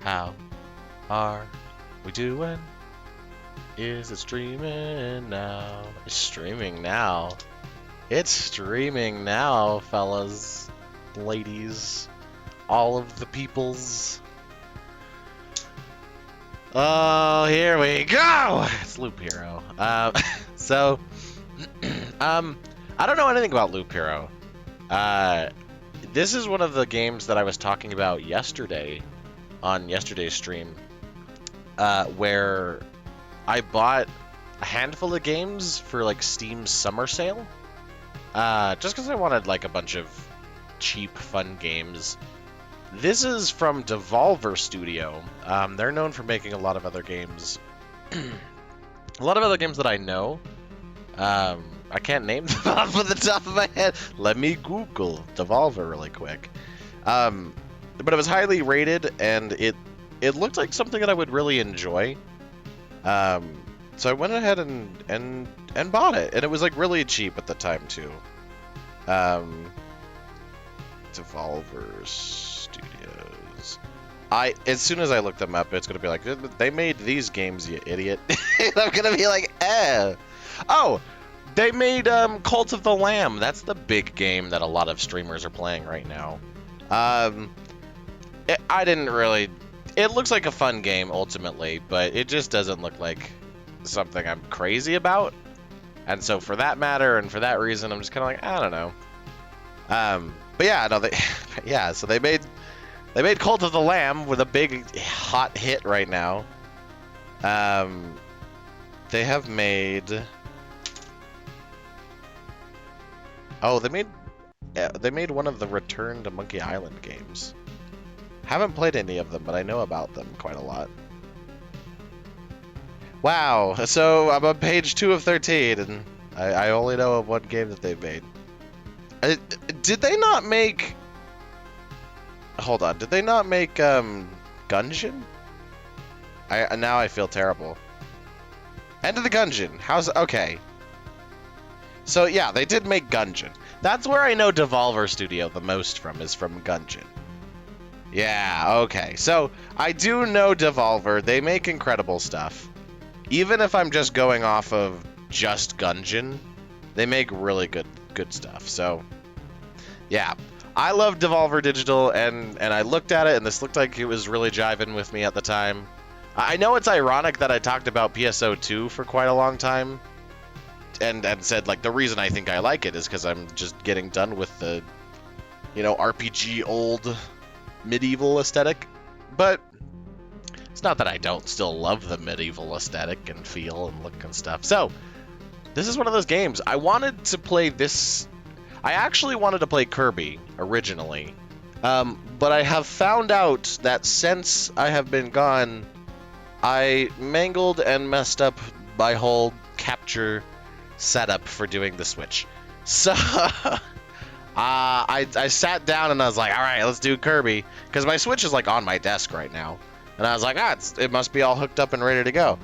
How are we doing? Is it streaming now? It's streaming now. It's streaming now, fellas, ladies, all of the peoples. Oh, here we go! It's Loop Hero. So, I don't know anything about Loop Hero. This is one of the games that I was talking about yesterday on yesterday's stream, where I bought a handful of games for like Steam's summer sale, just because I wanted like a bunch of cheap, fun games. This is from Devolver Studio. They're known for making a lot of other games. A lot of other games that I know. I can't name them off of the top of my head. Let me Google Devolver really quick. But it was highly rated, and it looked like something that I would really enjoy. So I went ahead and bought it, and it was like really cheap at the time too. Devolver Studios. As soon as I look them up, it's gonna be like, they made these games, you idiot. I'm gonna be like, eh. Oh, they made Cult of the Lamb. That's the big game that a lot of streamers are playing right now. I didn't really. It looks like a fun game ultimately, but it just doesn't look like something I'm crazy about. And so for that matter and for that reason, I'm just kind of like, I don't know. But yeah, no, yeah. So they made Cult of the Lamb with a big hot hit right now. They have made. Oh, they made one of the Return to Monkey Island games. Haven't played any of them, but I know about them quite a lot. Wow, so I'm on page 2 of 13, and I only know of one game that they've made. Did they not make... Hold on, did they not make Gungeon? Now I feel terrible. End of the Gungeon. How's... Okay. So yeah, they did make Gungeon. That's where I know Devolver Studio the most from, is from Gungeon. Yeah, okay. So I do know Devolver. They make incredible stuff. Even if I'm just going off of just Gungeon, they make really good stuff. So yeah, I love Devolver Digital, and I looked at it, and this looked like it was really jiving with me at the time. I know it's ironic that I talked about PSO2 for quite a long time, and said like the reason I think I like it is because I'm just getting done with the, you know, RPG old medieval aesthetic. But it's not that I don't still love the medieval aesthetic and feel and look and stuff. So this is one of those games. I wanted to play this. I actually wanted to play Kirby originally, but I have found out that since I have been gone, I mangled and messed up my whole capture setup for doing the Switch. So I sat down and I was like, all right, let's do Kirby, because my Switch is like on my desk right now, and I was like, it must be all hooked up and ready to go.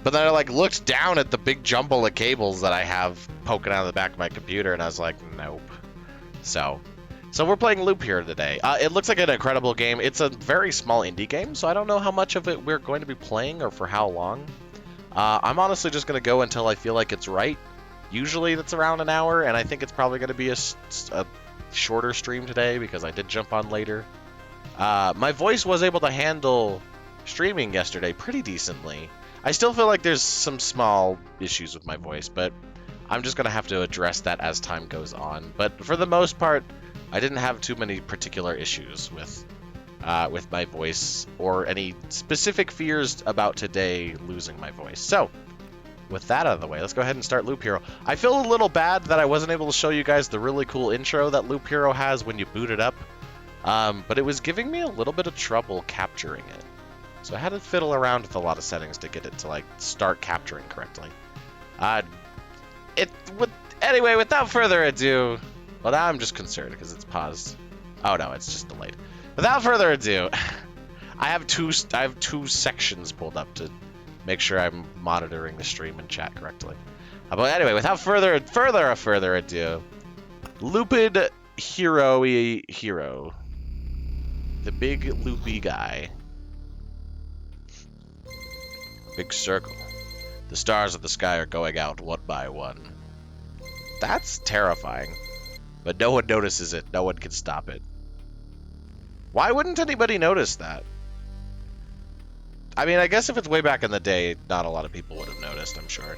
But then I like looked down at the big jumble of cables that I have poking out of the back of my computer, and I was like, nope. So we're playing Loop Hero today. It looks like an incredible game. It's a very small indie game, so I don't know how much of it we're going to be playing or for how long. I'm honestly just going to go until I feel like it's right. Usually that's around an hour, and I think it's probably going to be a shorter stream today because I did jump on later. My voice was able to handle streaming yesterday pretty decently. I still feel like there's some small issues with my voice, but I'm just going to have to address that as time goes on. But for the most part, I didn't have too many particular issues with my voice or any specific fears about today losing my voice. So with that out of the way, let's go ahead and start Loop Hero. I feel a little bad that I wasn't able to show you guys the really cool intro that Loop Hero has when you boot it up, but it was giving me a little bit of trouble capturing it. So I had to fiddle around with a lot of settings to get it to like start capturing correctly. Anyway, without further ado, well, now I'm just concerned because it's paused. Oh no, it's just delayed. Without further ado, I have two sections pulled up to make sure I'm monitoring the stream and chat correctly. But anyway, without further ado, Loopid Hero, the big loopy guy. Big circle. The stars of the sky are going out one by one. That's terrifying. But no one notices it. No one can stop it. Why wouldn't anybody notice that? I mean, I guess if it's way back in the day, not a lot of people would have noticed, I'm sure.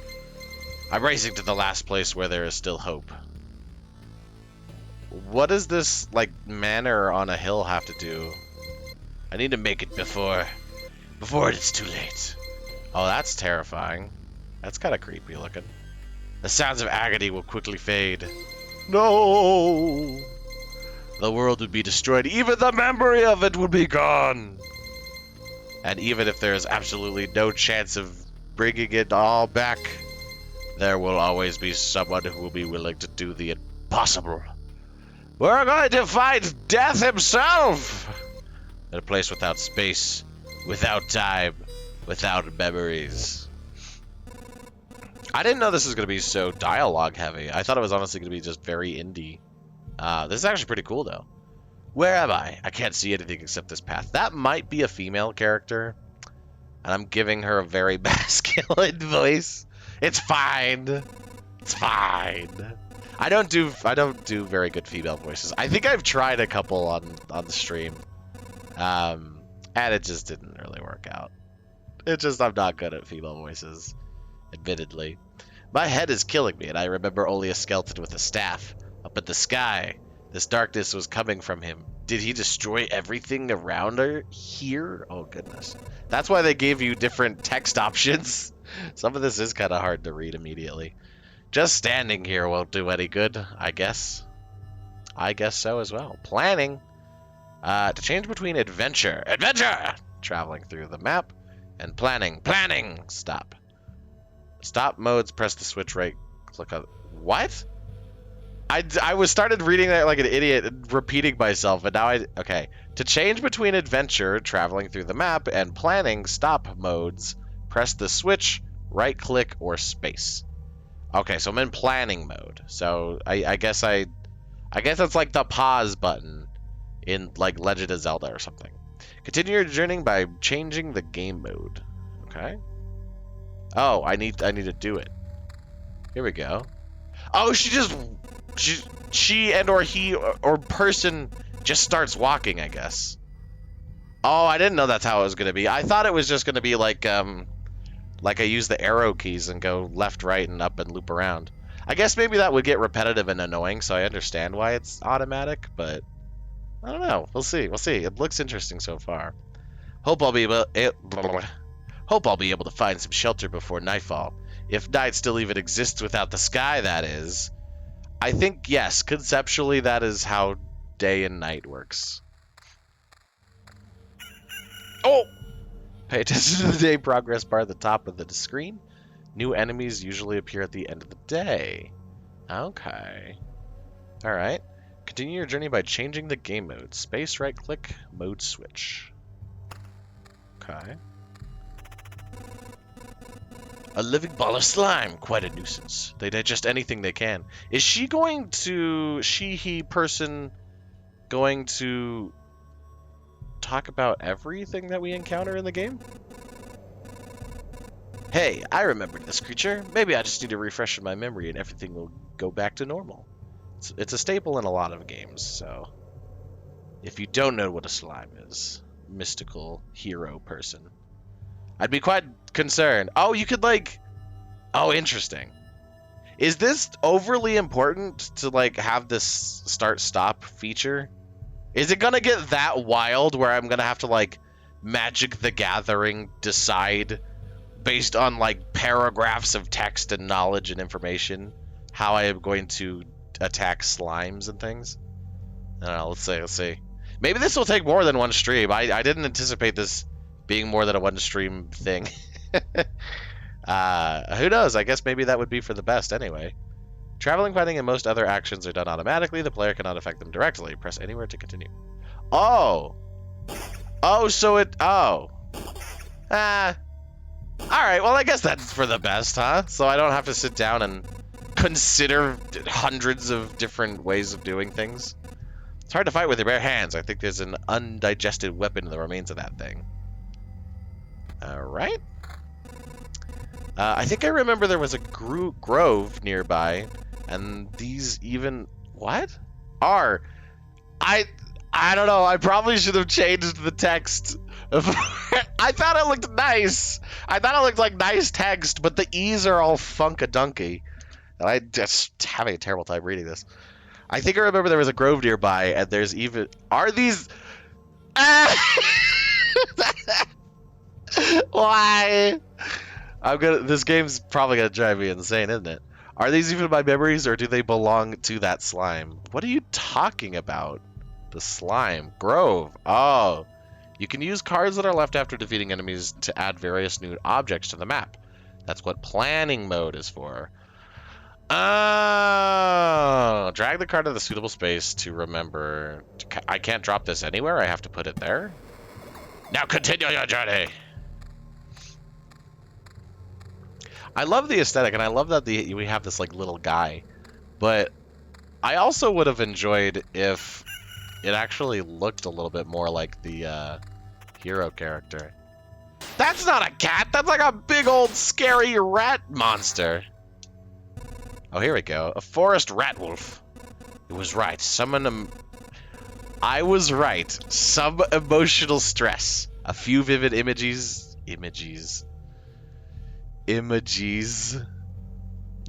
I'm racing to the last place where there is still hope. What does this, like, manor on a hill have to do? I need to make it before it's too late. Oh, that's terrifying. That's kind of creepy looking. The sounds of agony will quickly fade. No! The world would be destroyed. Even the memory of it would be gone. And even if there is absolutely no chance of bringing it all back, there will always be someone who will be willing to do the impossible. We're going to fight Death himself! In a place without space, without time, without memories. I didn't know this was going to be so dialogue heavy. I thought it was honestly going to be just very indie. This is actually pretty cool, though. Where am I? I can't see anything except this path. That might be a female character. And I'm giving her a very masculine voice. It's fine. It's fine. I don't do very good female voices. I think I've tried a couple on the stream. And it just didn't really work out. I'm not good at female voices. Admittedly. My head is killing me, and I remember only a skeleton with a staff. Up in the sky. This darkness was coming from him. Did he destroy everything around her here? Oh, goodness. That's why they gave you different text options. Some of this is kind of hard to read immediately. Just standing here won't do any good, I guess. I guess so as well. Planning. To change between adventure. Adventure! Traveling through the map. And planning. Planning! Stop. Stop modes, press the switch right. Click on... What? I started reading that like an idiot and repeating myself, and now okay. To change between adventure, traveling through the map, and planning stop modes, press the switch, right click, or space. Okay, so I'm in planning mode. So I guess that's like the pause button in like Legend of Zelda or something. Continue your journey by changing the game mode. Okay. Oh, I need to do it. Here we go. Oh, she and or he or person just starts walking, I guess. Oh, I didn't know that's how it was gonna be. I thought it was just gonna be like I use the arrow keys and go left, right, and up and loop around. I guess maybe that would get repetitive and annoying, so I understand why it's automatic, but I don't know. We'll see. We'll see. It looks interesting so far. Hope I'll be able to find some shelter before nightfall. If night still even exists without the sky, that is. I think, yes, conceptually that is how day and night works. Oh! Pay attention to the day progress bar at the top of the screen. New enemies usually appear at the end of the day. Okay. Alright. Continue your journey by changing the game mode. Space, right click, mode switch. Okay. A living ball of slime. Quite a nuisance. They digest anything they can. Is she going to... he, person... going to... talk about everything that we encounter in the game? Hey, I remembered this creature. Maybe I just need to refresh my memory and everything will go back to normal. It's a staple in a lot of games, so... if you don't know what a slime is, mystical hero person, I'd be quite concerned. Oh, you could like... oh, interesting. Is this overly important to like have this start-stop feature? Is it gonna get that wild where I'm gonna have to like Magic the Gathering decide based on like paragraphs of text and knowledge and information how I am going to attack slimes and things? I don't know, let's see. Maybe this will take more than one stream. I didn't anticipate this being more than a one stream thing. Who knows? I guess maybe that would be for the best anyway. Traveling, fighting, and most other actions are done automatically. The player cannot affect them directly. Press anywhere to continue. Oh! Oh, so it... oh. Alright, well I guess that's for the best, huh? So I don't have to sit down and consider hundreds of different ways of doing things. It's hard to fight with your bare hands. I think there's an undigested weapon in the remains of that thing. Alright. I think I remember there was a grove nearby, and these even... What? Are. I don't know. I probably should have changed the text. I thought it looked nice. I thought it looked like nice text, but the E's are all funkadunky. And I just having a terrible time reading this. I think I remember there was a grove nearby, and there's even... Are these... Why? This game's probably gonna drive me insane, isn't it? Are these even my memories, or do they belong to that slime? What are you talking about? The slime. Grove. Oh. You can use cards that are left after defeating enemies to add various new objects to the map. That's what planning mode is for. Oh. Drag the card to the suitable space to remember. I can't drop this anywhere. I have to put it there. Now continue your journey. I love the aesthetic, and I love that we have this like little guy, but I also would have enjoyed if it actually looked a little bit more like the hero character. That's not a cat. That's like a big old scary rat monster. Oh, here we go. A forest rat wolf. It was right. I was right. Some emotional stress. A few vivid images.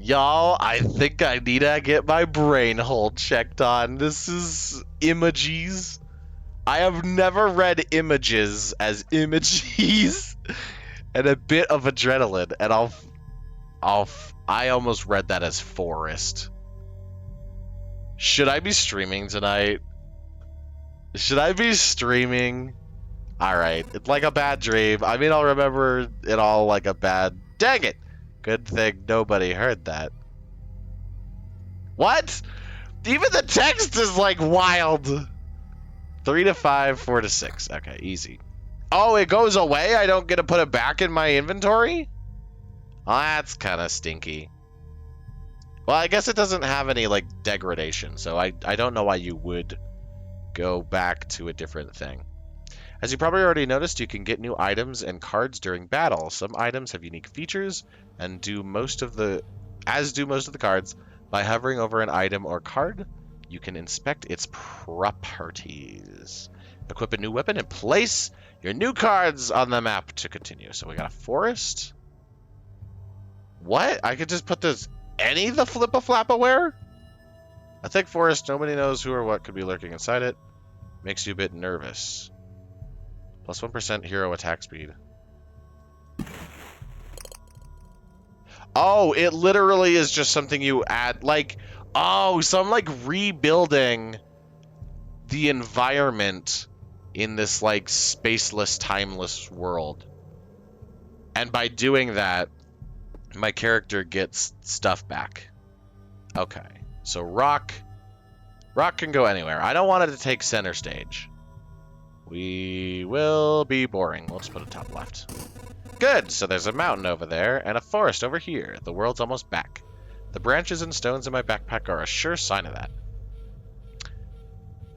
Y'all, I think I need to get my brain hole checked on. This is images. I have never read images as images. And a bit of adrenaline, and I almost read that as forest. Should I be streaming tonight? Should I be streaming? Alright, it's like a bad dream. I mean, I'll remember it all like a bad... Dang it! Good thing nobody heard that. What? Even the text is like wild. 3 to 5, 4 to 6. Okay, easy. Oh, it goes away? I don't get to put it back in my inventory? Well, that's kind of stinky. Well, I guess it doesn't have any, like, degradation, so I don't know why you would go back to a different thing. As you probably already noticed, you can get new items and cards during battle. Some items have unique features, and do most of the cards. By hovering over an item or card, you can inspect its properties. Equip a new weapon and place your new cards on the map to continue. So we got a forest. What? I could just put this the Flip-A-Flap-A-Ware? A thick forest, nobody knows who or what could be lurking inside it. Makes you a bit nervous. Plus 1% hero attack speed. Oh, it literally is just something you add, like, oh, so I'm like rebuilding the environment in this like spaceless, timeless world. And by doing that, my character gets stuff back. Okay, so rock can go anywhere. I don't want it to take center stage. We will be boring. We'll just put it top left. Good, so there's a mountain over there and a forest over here. The world's almost back. The branches and stones in my backpack are a sure sign of that.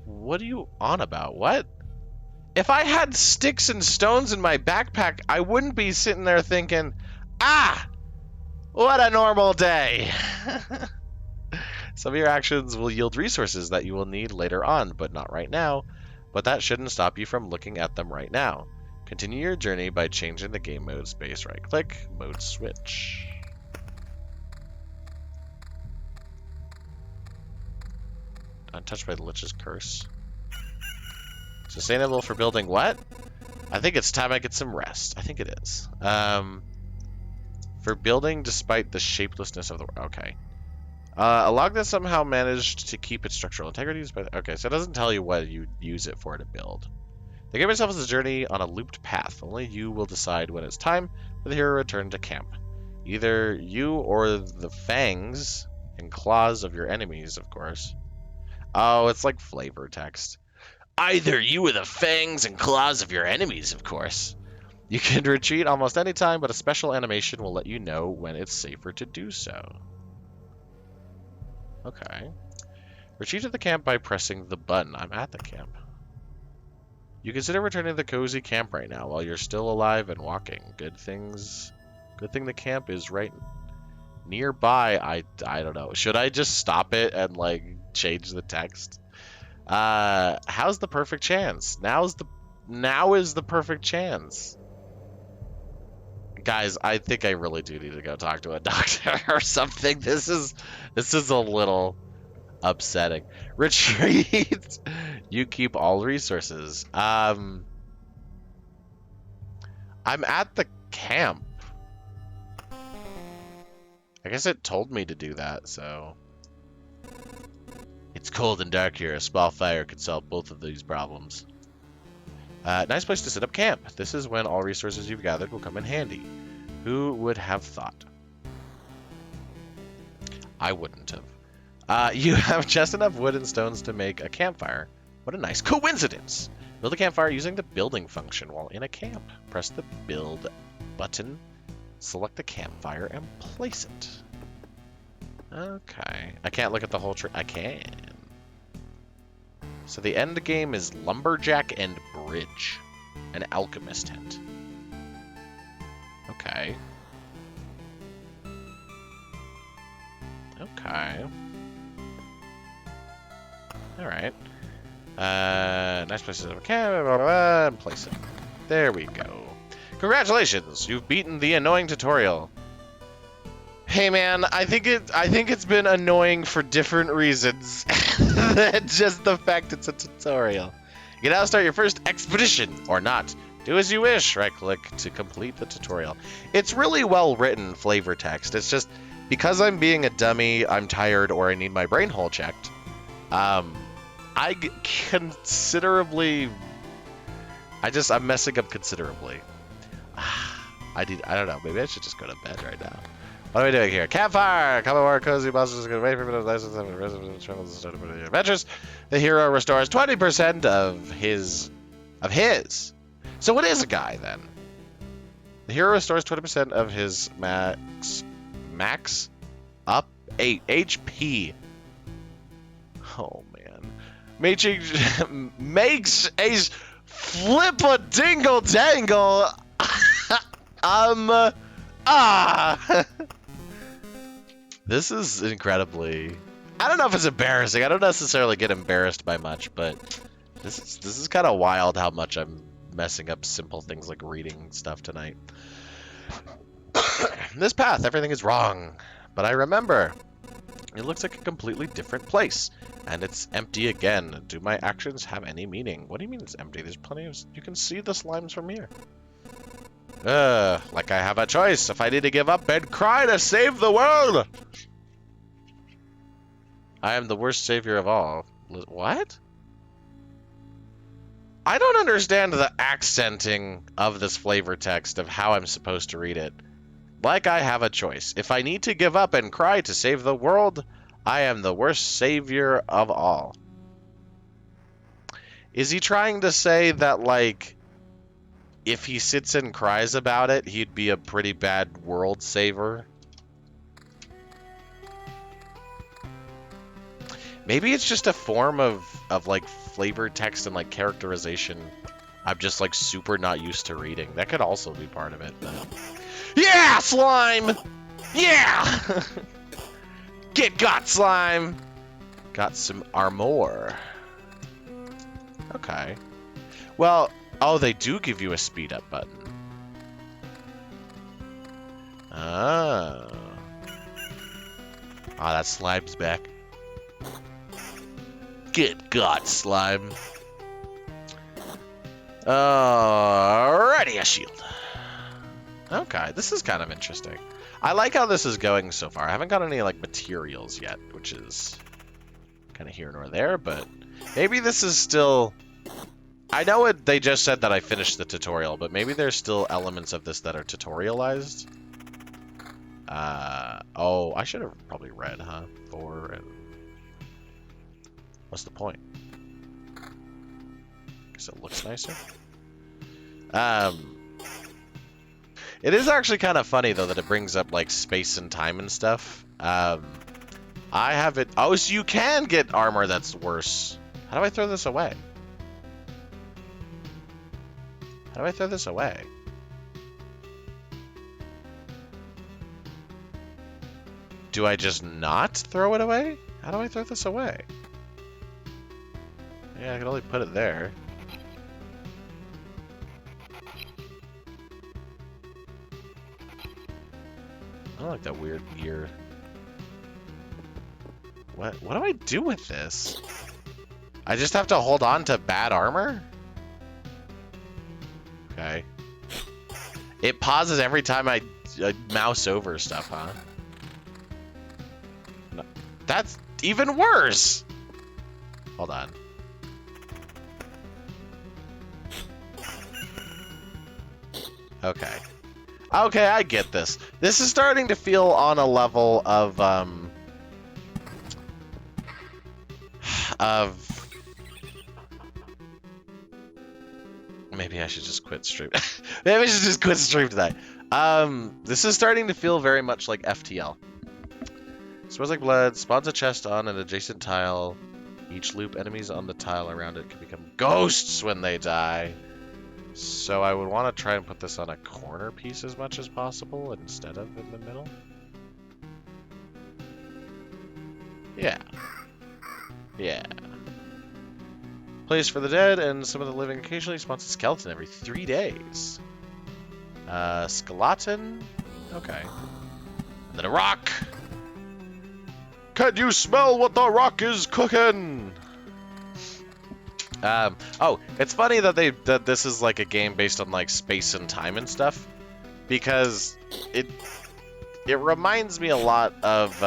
What are you on about? What? If I had sticks and stones in my backpack, I wouldn't be sitting there thinking, ah, what a normal day. Some of your actions will yield resources that you will need later on, but not right now. But that shouldn't stop you from looking at them right now. Continue your journey by changing the game mode space. Right click, mode switch. Untouched by the Lich's curse. Sustainable for building what? I think it's time I get some rest. I think it is. For building despite the shapelessness of the... Okay. A log that somehow managed to keep its structural integrity. Okay, so it doesn't tell you what you use it for to build. The game itself is a journey on a looped path. Only you will decide when it's time for the hero to return to camp. Either you or the fangs and claws of your enemies, of course. Oh, it's like flavor text. Either you or the fangs and claws of your enemies, of course. You can retreat almost any time, but a special animation will let you know when it's safer to do so. Okay. Retreat to the camp by pressing the button. I'm at the camp. You consider returning to the cozy camp right now while you're still alive and walking. Good Good thing the camp is right nearby. I don't know. Should I just stop it and like change the text? How's the perfect chance? Now is the perfect chance. Guys, I think I really do need to go talk to a doctor or something. This is a little upsetting. Retreat. You keep all resources. I'm at the camp. I guess it told me to do that, so. It's cold and dark here. A small fire could solve both of these problems. Nice place to set up camp. This is when all resources you've gathered will come in handy. Who would have thought? I wouldn't have. You have just enough wood and stones to make a campfire. What a nice coincidence! Build a campfire using the building function while in a camp. Press the build button, select the campfire, and place it. Okay. I can't look at the whole tree. I can. So the end game is Lumberjack and Bridge. An alchemist tent. Okay. Okay. Alright. Nice place to have a camp, and place it. There we go. Congratulations! You've beaten the annoying tutorial. Hey man, I think it's been annoying for different reasons than just the fact it's a tutorial. You can now start your first expedition, or not. Do as you wish. Right-click to complete the tutorial. It's really well written flavor text. It's just because I'm being a dummy, I'm tired, or I need my brain hole checked. I'm messing up considerably. I don't know. Maybe I should just go to bed right now. What are we doing here? Campfire! Come on, cozy monsters get away from it. Adventures. The hero restores 20% of his. So it is a guy then. The hero restores 20% of his max up 8 HP. Oh man. Makes a flip a dingle dangle. This is incredibly. I don't know if it's embarrassing. I don't necessarily get embarrassed by much, but this is kind of wild how much I'm messing up simple things like reading stuff tonight. This path, everything is wrong, but I remember. It looks like a completely different place, and it's empty again. Do my actions have any meaning? What do you mean it's empty? There's plenty of. You can see the slimes from here. Like I have a choice. If I need to give up and cry to save the world. I am the worst savior of all. What? I don't understand the accenting of this flavor text of how I'm supposed to read it. Like I have a choice. If I need to give up and cry to save the world, I am the worst savior of all. Is he trying to say that, like, if he sits and cries about it, he'd be a pretty bad world saver? Maybe it's just a form of like flavor text and like characterization I'm just like super not used to reading. That could also be part of it. But... Yeah, slime! Yeah! Got slime! Got some armor. Okay. Well, oh, they do give you a speed up button. Oh. Ah, that slime's back. Got slime. Alrighty, a shield. Okay, this is kind of interesting. I like how this is going so far. I haven't got any like materials yet, which is kind of here nor there, but maybe this is still... I know they just said that I finished the tutorial, but maybe there's still elements of this that are tutorialized. Oh, I should have probably read, huh? What's the point? Guess it looks nicer. It is actually kind of funny, though, that it brings up, like, space and time and stuff. I have it... Oh, so you can get armor that's worse. How do I throw this away? How do I throw this away? Do I just not throw it away? How do I throw this away? Yeah, I can only put it there. I don't like that weird gear. What do I do with this? I just have to hold on to bad armor? Okay. It pauses every time I mouse over stuff, huh? No, that's even worse! Hold on. Okay. Okay, I get this. This is starting to feel on a level of maybe I should just quit stream. Maybe I should just quit stream tonight. This is starting to feel very much like FTL. Smells like blood, spawns a chest on an adjacent tile. Each loop, enemies on the tile around it can become ghosts when they die. So I would want to try and put this on a corner piece as much as possible instead of in the middle. Yeah. Yeah. Place for the dead and some of the living occasionally spawns a skeleton every 3 days. Skeleton? Okay. And then a rock! Can you smell what the rock is cooking? Oh, it's funny that this is like a game based on like space and time and stuff, because it reminds me a lot of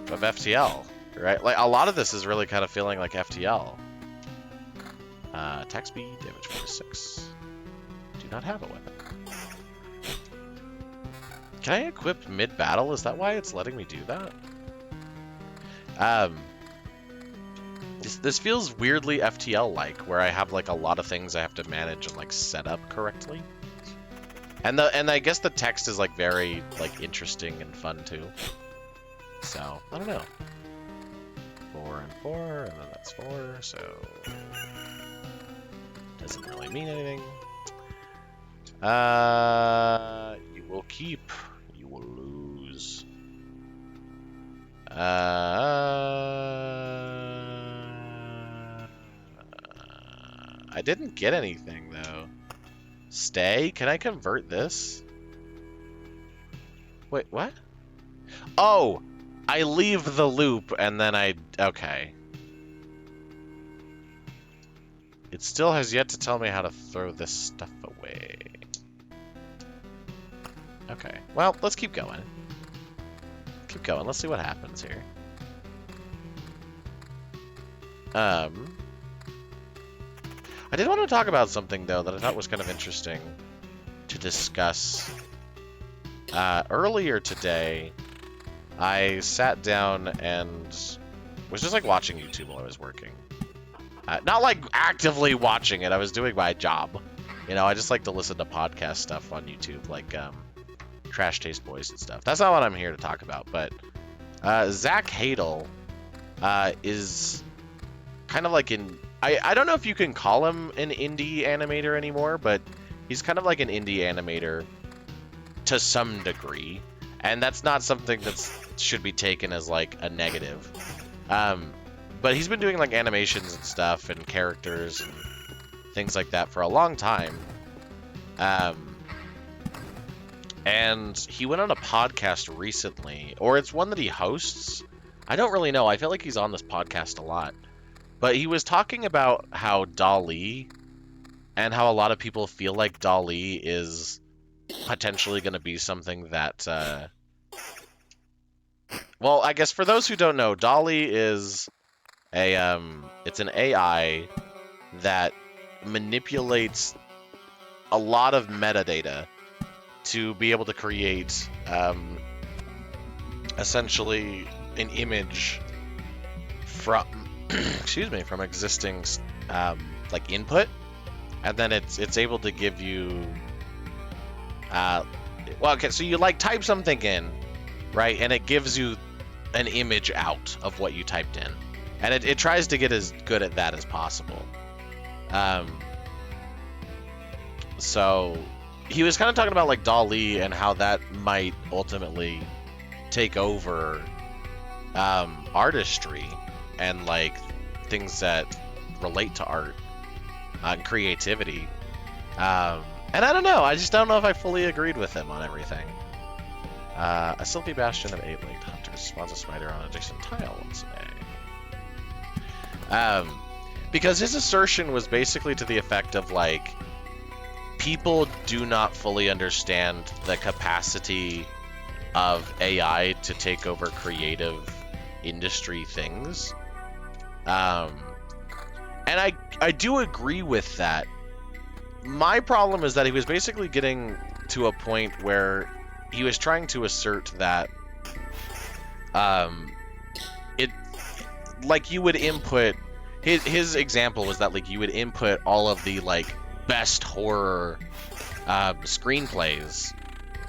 FTL, right? Like a lot of this is really kind of feeling like FTL. Attack speed, damage 46. Do not have a weapon. Can I equip mid-battle? Is that why it's letting me do that? This feels weirdly FTL-like, where I have like a lot of things I have to manage and like set up correctly. And I guess the text is like very like interesting and fun too. So I don't know. 4 and 4, and then that's 4, so doesn't really mean anything. You will keep. You will lose. I didn't get anything, though. Stay? Can I convert this? Wait, what? Oh! I leave the loop, and then okay. It still has yet to tell me how to throw this stuff away. Okay. Well, let's keep going. Keep going. Let's see what happens here. I did want to talk about something, though, that I thought was kind of interesting to discuss. Earlier today, I sat down and was just, like, watching YouTube while I was working. Not, like, actively watching it. I was doing my job. You know, I just like to listen to podcast stuff on YouTube, like, Trash Taste Boys and stuff. That's not what I'm here to talk about, but Zach Hadel is kind of like I don't know if you can call him an indie animator anymore, but he's kind of like an indie animator to some degree, and that's not something that should be taken as like a negative. But he's been doing like animations and stuff and characters and things like that for a long time. And he went on a podcast recently, or it's one that he hosts. I don't really know. I feel like he's on this podcast a lot. But he was talking about how DALL-E, and how a lot of people feel like DALL-E is potentially going to be something that... well, I guess for those who don't know, DALL-E is it's an AI that manipulates a lot of metadata to be able to create essentially an image from excuse me, from existing like input, and then it's able to give you well, okay, so you like type something in, right, and it gives you an image out of what you typed in, and it tries to get as good at that as possible. So he was kind of talking about like DALL-E and how that might ultimately take over artistry and like things that relate to art and creativity. And I don't know. I just don't know if I fully agreed with him on everything. A Silky Bastion of 8-legged hunters spawns a spider on adjacent tile once a day. Because his assertion was basically to the effect of like, people do not fully understand the capacity of AI to take over creative industry things. And I do agree with that. My problem is that he was basically getting to a point where he was trying to assert that it, like, you would input his example was that like you would input all of the like best horror screenplays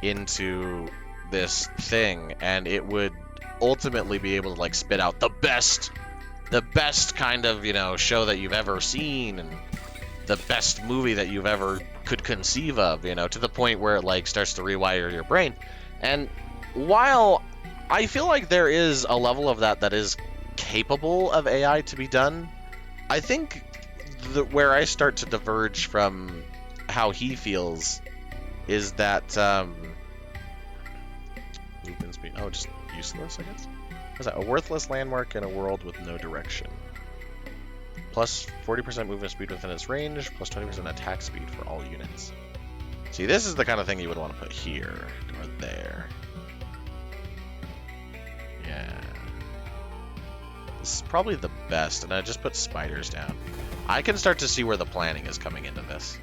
into this thing, and it would ultimately be able to like spit out the best kind of, you know, show that you've ever seen and the best movie that you've ever could conceive of, you know, to the point where it like starts to rewire your brain. And while I feel like there is a level of that is capable of AI to be done, I think where I start to diverge from how he feels is that movement speed. Oh, just useless, I guess. What's that? A worthless landmark in a world with no direction. Plus 40% movement speed within its range, plus 20% attack speed for all units. See, this is the kind of thing you would want to put here, or there. Yeah. This is probably the best, and I just put spiders down. I can start to see where the planning is coming into this.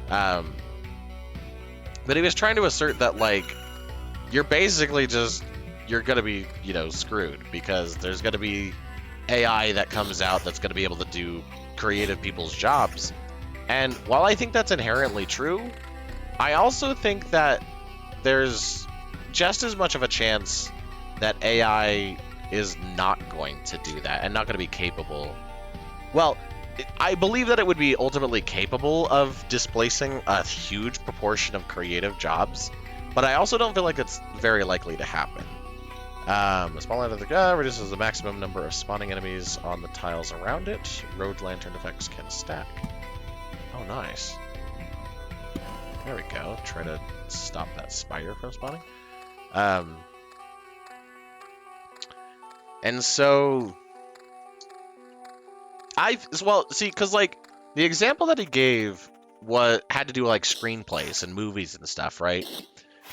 But he was trying to assert that, like, you're basically just, you're going to be, you know, screwed, because there's going to be AI that comes out that's going to be able to do creative people's jobs. And while I think that's inherently true, I also think that there's just as much of a chance that AI is not going to do that and not going to be capable. Well, I believe that it would be ultimately capable of displacing a huge proportion of creative jobs, but I also don't feel like it's very likely to happen. A small end of the gun reduces the maximum number of spawning enemies on the tiles around it. Road lantern effects can stack. Oh, nice. There we go. Try to stop that spider from spawning. And so see, because like the example that he gave had to do with like screenplays and movies and stuff, right?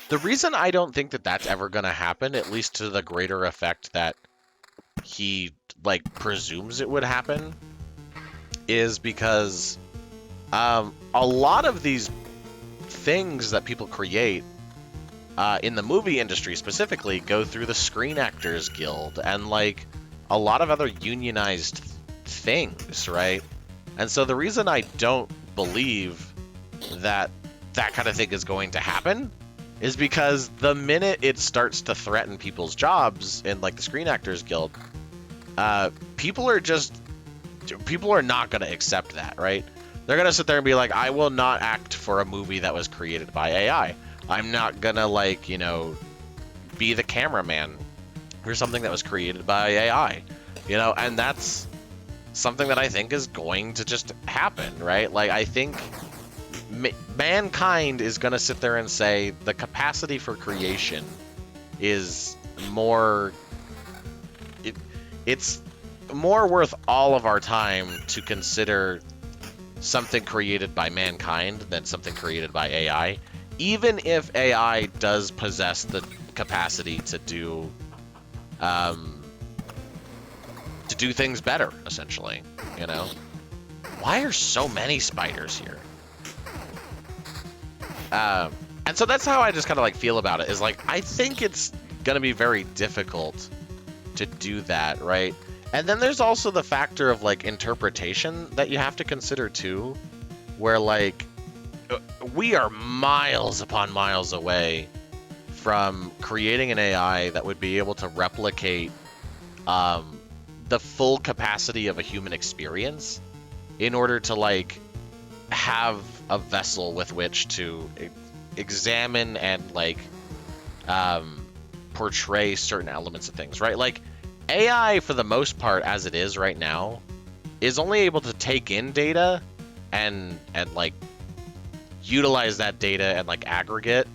The reason I don't think that that's ever going to happen, at least to the greater effect that he like presumes it would happen, is because a lot of these things that people create in the movie industry specifically go through the Screen Actors Guild and like a lot of other unionized things, right? And so the reason I don't believe that that kind of thing is going to happen is because the minute it starts to threaten people's jobs in like the Screen Actors Guild, people are not going to accept that, right? They're going to sit there and be like, I will not act for a movie that was created by AI. I'm not going to, like, you know, be the cameraman for something that was created by AI, you know, and that's something that I think is going to just happen, right? Like, I think mankind is going to sit there and say the capacity for creation is more, it's more worth all of our time to consider something created by mankind than something created by AI, even if AI does possess the capacity to do things better, essentially, you know? Why are so many spiders here? And so that's how I just kind of like feel about it, is like, I think it's gonna be very difficult to do that, right? And then there's also the factor of like interpretation that you have to consider too, where like we are miles upon miles away from creating an AI that would be able to replicate the full capacity of a human experience in order to like have a vessel with which to examine and like portray certain elements of things, right? Like AI, for the most part, as it is right now, is only able to take in data and like utilize that data and like aggregate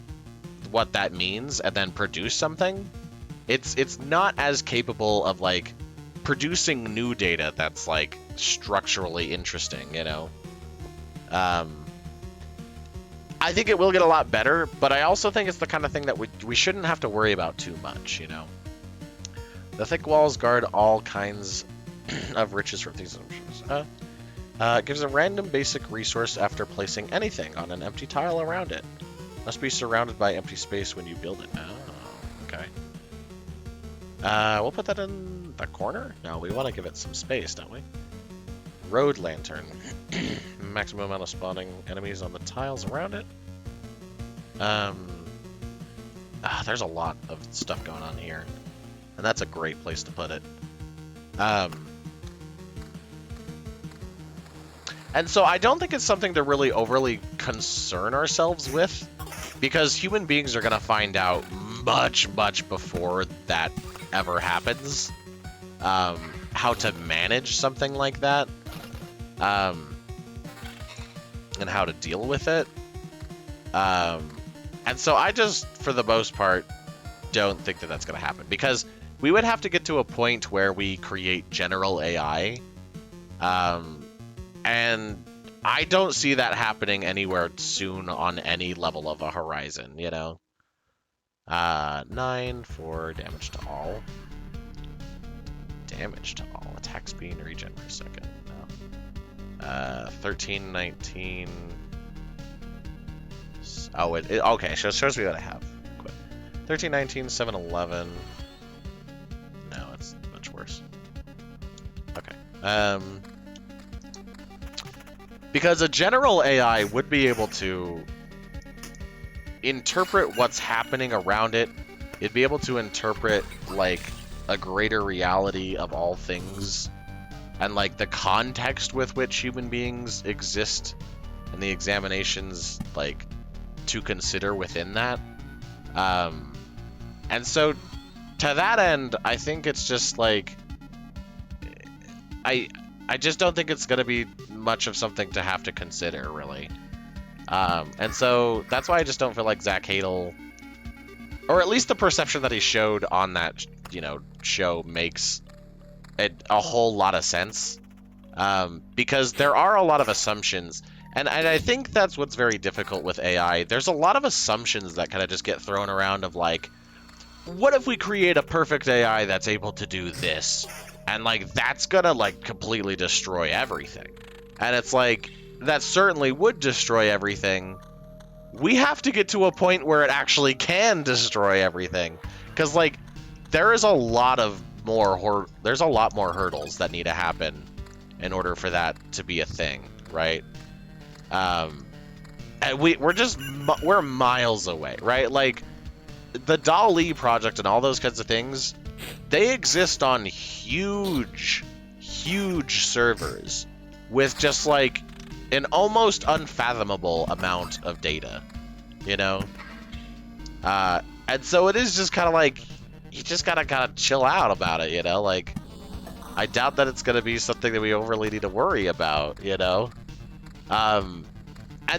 what that means and then produce something. It's not as capable of like producing new data that's like structurally interesting, you know. I think it will get a lot better, but I also think it's the kind of thing that we shouldn't have to worry about too much, you know. The thick walls guard all kinds of riches from these assumptions. Gives a random basic resource after placing anything on an empty tile around it. Must be surrounded by empty space when you build it. Oh, okay. We'll put that in the corner? No, we want to give it some space, don't we? Road lantern. Maximum amount of spawning enemies on the tiles around it. There's a lot of stuff going on here. And that's a great place to put it. And so I don't think it's something to really overly concern ourselves with, because human beings are going to find out much, much before that ever happens, how to manage something like that, and how to deal with it. And so I just, for the most part, don't think that that's going to happen, because we would have to get to a point where we create general AI, and I don't see that happening anywhere soon on any level of a horizon, you know? 9 for damage to all. Damage to all. Attack speed and regen per second. No. 13, 19. Oh, okay, so it shows me what I have. Quit. 13, 19, 7, 11. No, it's much worse. Okay. Because a general AI would be able to interpret what's happening around it. It'd be able to interpret, like, a greater reality of all things, and, like, the context with which human beings exist, and the examinations, like, to consider within that. And so, to that end, I think it's just, like, I just don't think it's going to be much of something to have to consider, really. And so that's why I just don't feel like Zach Hadel, or at least the perception that he showed on that, you know, show makes a whole lot of sense. Because there are a lot of assumptions, and I think that's what's very difficult with AI. There's a lot of assumptions that kind of just get thrown around of like, what if we create a perfect AI that's able to do this? And, like, that's gonna, like, completely destroy everything. And it's like, that certainly would destroy everything. We have to get to a point where it actually can destroy everything. Because, like, there's a lot more hurdles that need to happen in order for that to be a thing, right? And we're miles away, right? Like, the DALL-E project and all those kinds of things, they exist on huge servers with just like an almost unfathomable amount of data, you know? And so it is just kind of like, you just gotta chill out about it, you know? Like, I doubt that it's gonna be something that we overly need to worry about, you know? And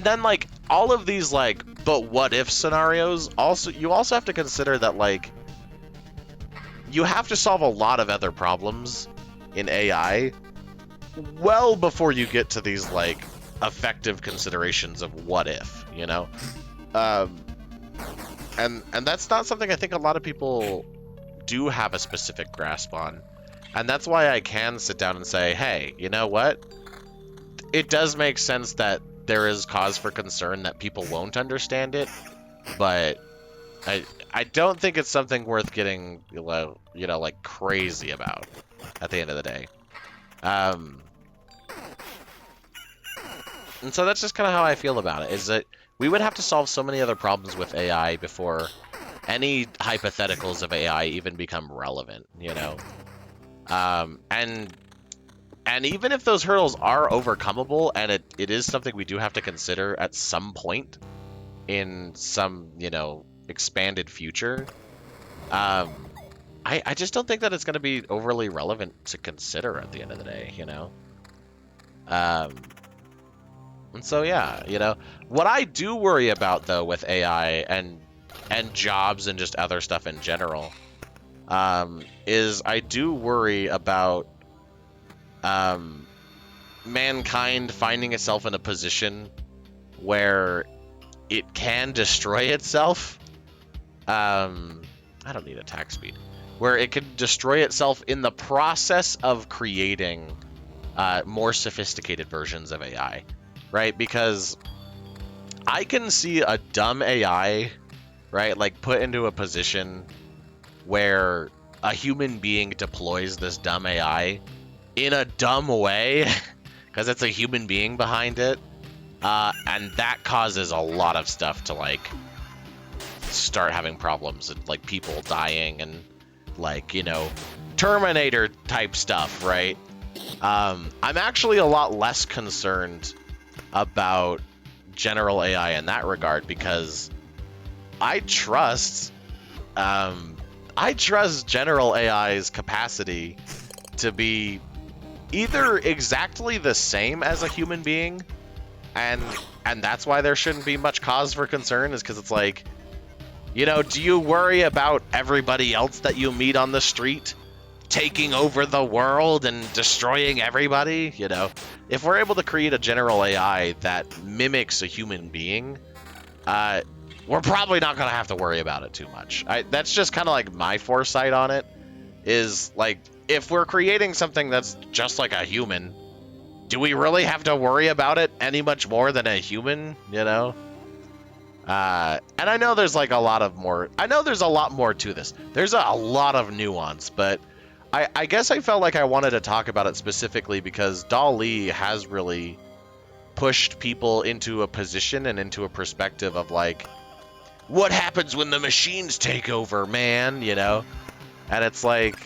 then like all of these like, but what if scenarios, you also have to consider that like, you have to solve a lot of other problems in AI well before you get to these, like, effective considerations of what if, you know? And that's not something I think a lot of people do have a specific grasp on. And that's why I can sit down and say, hey, you know what? It does make sense that there is cause for concern that people won't understand it, but I don't think it's something worth getting, you know, like crazy about at the end of the day. And so that's just kind of how I feel about it, is that we would have to solve so many other problems with AI before any hypotheticals of AI even become relevant, you know? And And even if those hurdles are overcomable, and it is something we do have to consider at some point in some, expanded future, I just don't think that it's going to be overly relevant to consider at the end of the day, And so, yeah, what I do worry about, though, with AI and jobs and just other stuff in general, is I do worry about mankind finding itself in a position where it can destroy itself. I don't need attack speed. Where it can destroy itself in the process of creating more sophisticated versions of AI, right? Because I can see a dumb AI, right, like put into a position where a human being deploys this dumb AI in a dumb way, because it's a human being behind it, and that causes a lot of stuff to, like, start having problems, and, like, people dying, and, like, Terminator type stuff, right? I'm actually a lot less concerned about general AI in that regard, because I trust general AI's capacity to be either exactly the same as a human being, and that's why there shouldn't be much cause for concern, is because it's like, do you worry about everybody else that you meet on the street taking over the world and destroying everybody? If we're able to create a general AI that mimics a human being, we're probably not going to have to worry about it too much. That's just kind of like my foresight on it, is like, if we're creating something that's just like a human, do we really have to worry about it any much more than a human, And I know there's like a lot more to this. There's a lot of nuance, but I guess I felt like I wanted to talk about it specifically because DALL-E has really pushed people into a position and into a perspective of like, what happens when the machines take over, man, And it's like,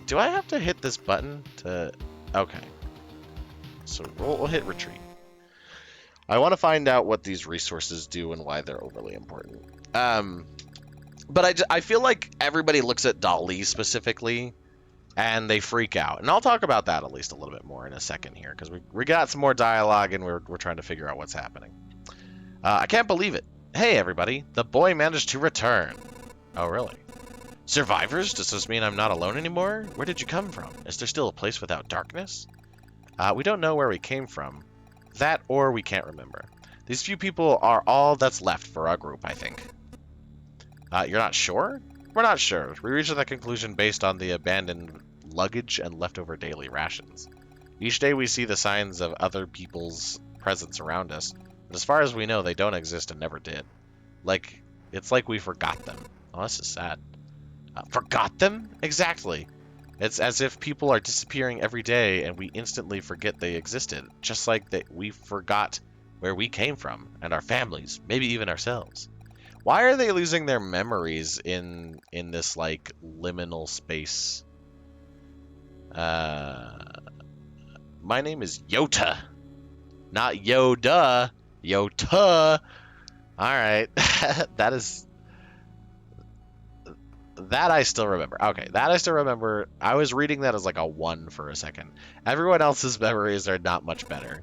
do I have to hit this button to... Okay. So we'll hit retreat. I want to find out what these resources do and why they're overly important. But I feel like everybody looks at DALL-E specifically, and they freak out. And I'll talk about that at least a little bit more in a second here, because we got some more dialogue, and we're trying to figure out what's happening. I can't believe it. Hey, everybody. The boy managed to return. Oh, really? Survivors? Does this mean I'm not alone anymore? Where did you come from? Is there still a place without darkness? We don't know where we came from. That or we can't remember. These few people are all that's left for our group, I think. You're not sure? We're not sure. We reached that conclusion based on the abandoned luggage and leftover daily rations. Each day we see the signs of other people's presence around us, but as far as we know, they don't exist and never did. It's like we forgot them. Oh, this is sad. Forgot them? Exactly. It's as if people are disappearing every day and we instantly forget they existed, just like we forgot where we came from, and our families, maybe even ourselves. Why are they losing their memories in this, like, liminal space? My name is Yota. Not Yoda. Yota. Alright. That I still remember. Okay, that I still remember. I was reading that as like a 1 for a second. Everyone else's memories are not much better.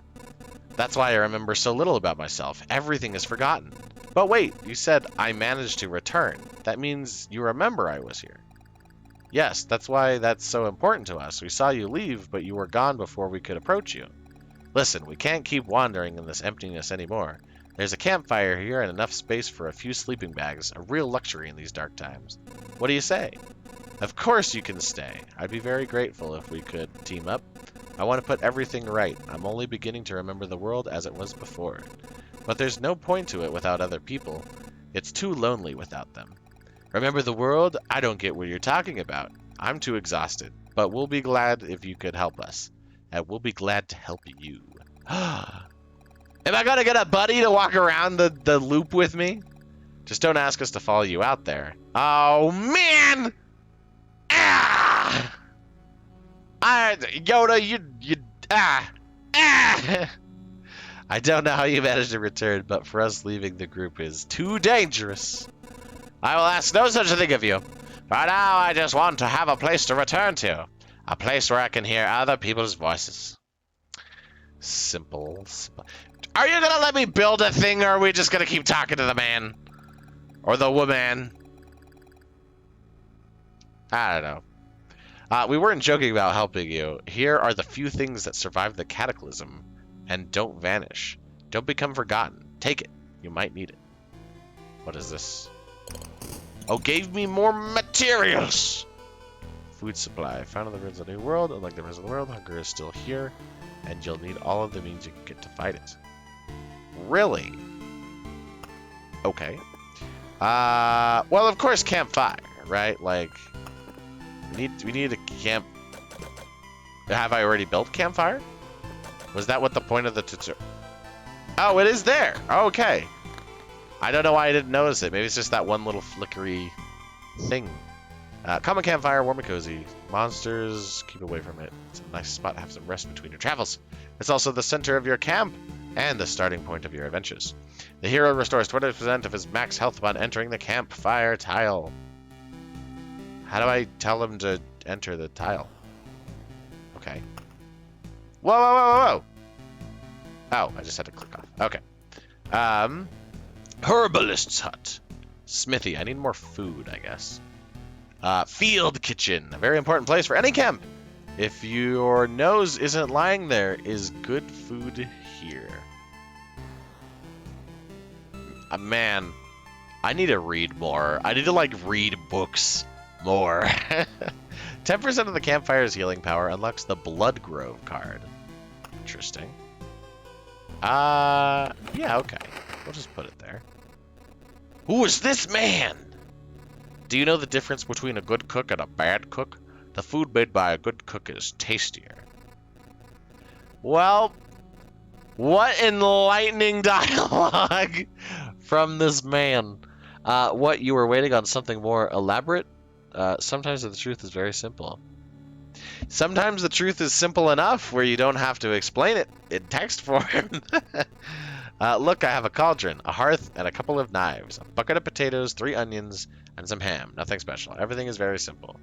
That's why I remember so little about myself. Everything is forgotten. But wait, you said I managed to return. That means you remember I was here. Yes, that's why that's so important to us. We saw you leave, but you were gone before we could approach you. Listen, we can't keep wandering in this emptiness anymore. There's a campfire here and enough space for a few sleeping bags, a real luxury in these dark times. What do you say? Of course you can stay. I'd be very grateful if we could team up. I want to put everything right. I'm only beginning to remember the world as it was before. But there's no point to it without other people. It's too lonely without them. Remember the world? I don't get what you're talking about. I'm too exhausted. But we'll be glad if you could help us. And we'll be glad to help you. Am I gonna get a buddy to walk around the loop with me? Just don't ask us to follow you out there. Oh, man! Ah! Yoda, ah! I don't know how you managed to return, but for us, leaving the group is too dangerous. I will ask no such a thing of you. For now, I just want to have a place to return to. A place where I can hear other people's voices. Simple. Are you gonna let me build a thing, or are we just gonna keep talking to the man? Or the woman? I don't know. We weren't joking about helping you. Here are the few things that survived the cataclysm and don't vanish. Don't become forgotten. Take it. You might need it. What is this? Oh, gave me more materials! Food supply. Found in the ruins of the New World. Unlike the rest of the world, hunger is still here, and you'll need all of the means you can get to fight it. Really? Okay. Well, of course, campfire, right? Like, we need a camp. Have I already built campfire? Was that what the point of the tutorial? Oh, it is there. Okay. I don't know why I didn't notice it. Maybe it's just that one little flickery thing. Common campfire, warm and cozy. Monsters, keep away from it. It's a nice spot to have some rest between your travels. It's also the center of your camp and the starting point of your adventures. The hero restores 20% of his max health upon entering the campfire tile. How do I tell him to enter the tile? Okay. Whoa, whoa, whoa, whoa, whoa! Oh, I just had to click off. Okay. Herbalist's hut. Smithy. I need more food, I guess. Field kitchen. A very important place for any camp. If your nose isn't lying there, is good food here? Man, I need to read more. I need to, like, read books more. 10% of the campfire's healing power unlocks the Blood Grove card. Interesting. Yeah, okay. We'll just put it there. Who is this man? Do you know the difference between a good cook and a bad cook? The food made by a good cook is tastier. Well, what enlightening dialogue from this man. What, you were waiting on something more elaborate? Sometimes the truth is very simple. Sometimes the truth is simple enough where you don't have to explain it in text form. Look, I have a cauldron, a hearth, and a couple of knives, a bucket of potatoes, 3 onions, and some ham. Nothing special. Everything is very simple.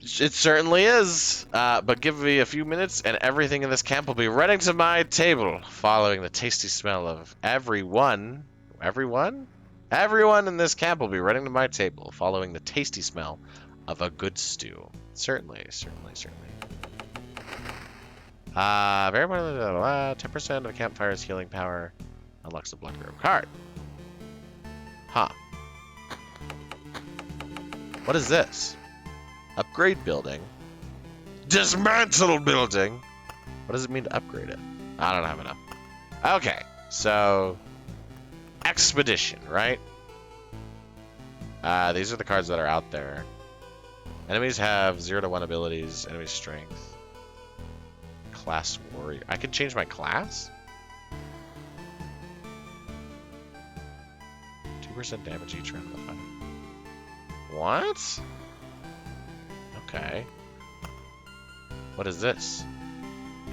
It certainly is, but give me a few minutes and everything in this camp will be running to my table, following the tasty smell of everyone in this camp will be running to my table, following the tasty smell of a good stew. Certainly. Very much 10% of the campfire's healing power unlocks the Blood Grove card. Huh. What is this? Upgrade building. Dismantle building. What does it mean to upgrade it? I don't have enough. Okay, so expedition, right? These are the cards that are out there. Enemies have 0 to 1 abilities. Enemy strength. Class warrior. I can change my class? 2% damage each round of the fight. What? Okay. What is this?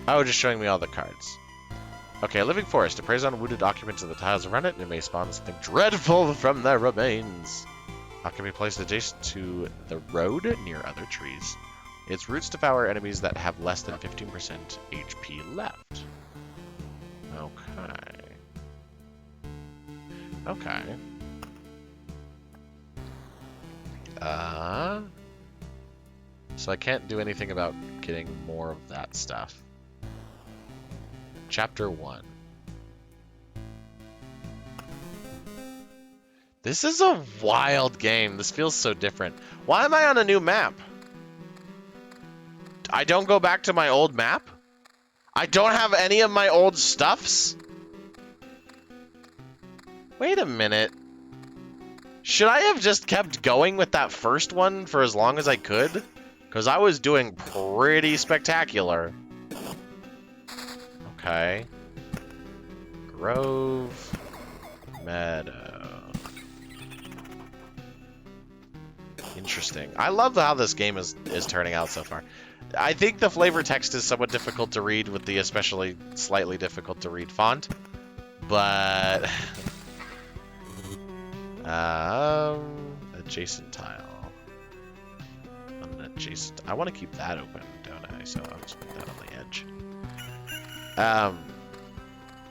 Oh, just showing me all the cards. Okay, living forest. It preys on wounded occupants of the tiles around it, and it may spawn something dreadful from their remains. It can be placed adjacent to the road near other trees. Its roots devour enemies that have less than 15% HP left. Okay. Okay. So I can't do anything about getting more of that stuff. Chapter 1. This is a wild game. This feels so different. Why am I on a new map? I don't go back to my old map? I don't have any of my old stuffs? Wait a minute. Should I have just kept going with that first one for as long as I could? Because I was doing pretty spectacular. Okay. Grove. Meadow. Interesting. I love how this game is turning out so far. I think the flavor text is somewhat difficult to read with the especially slightly difficult to read font, but adjacent tile. Adjacent. I want to keep that open, don't I? So I'll just put that on the edge.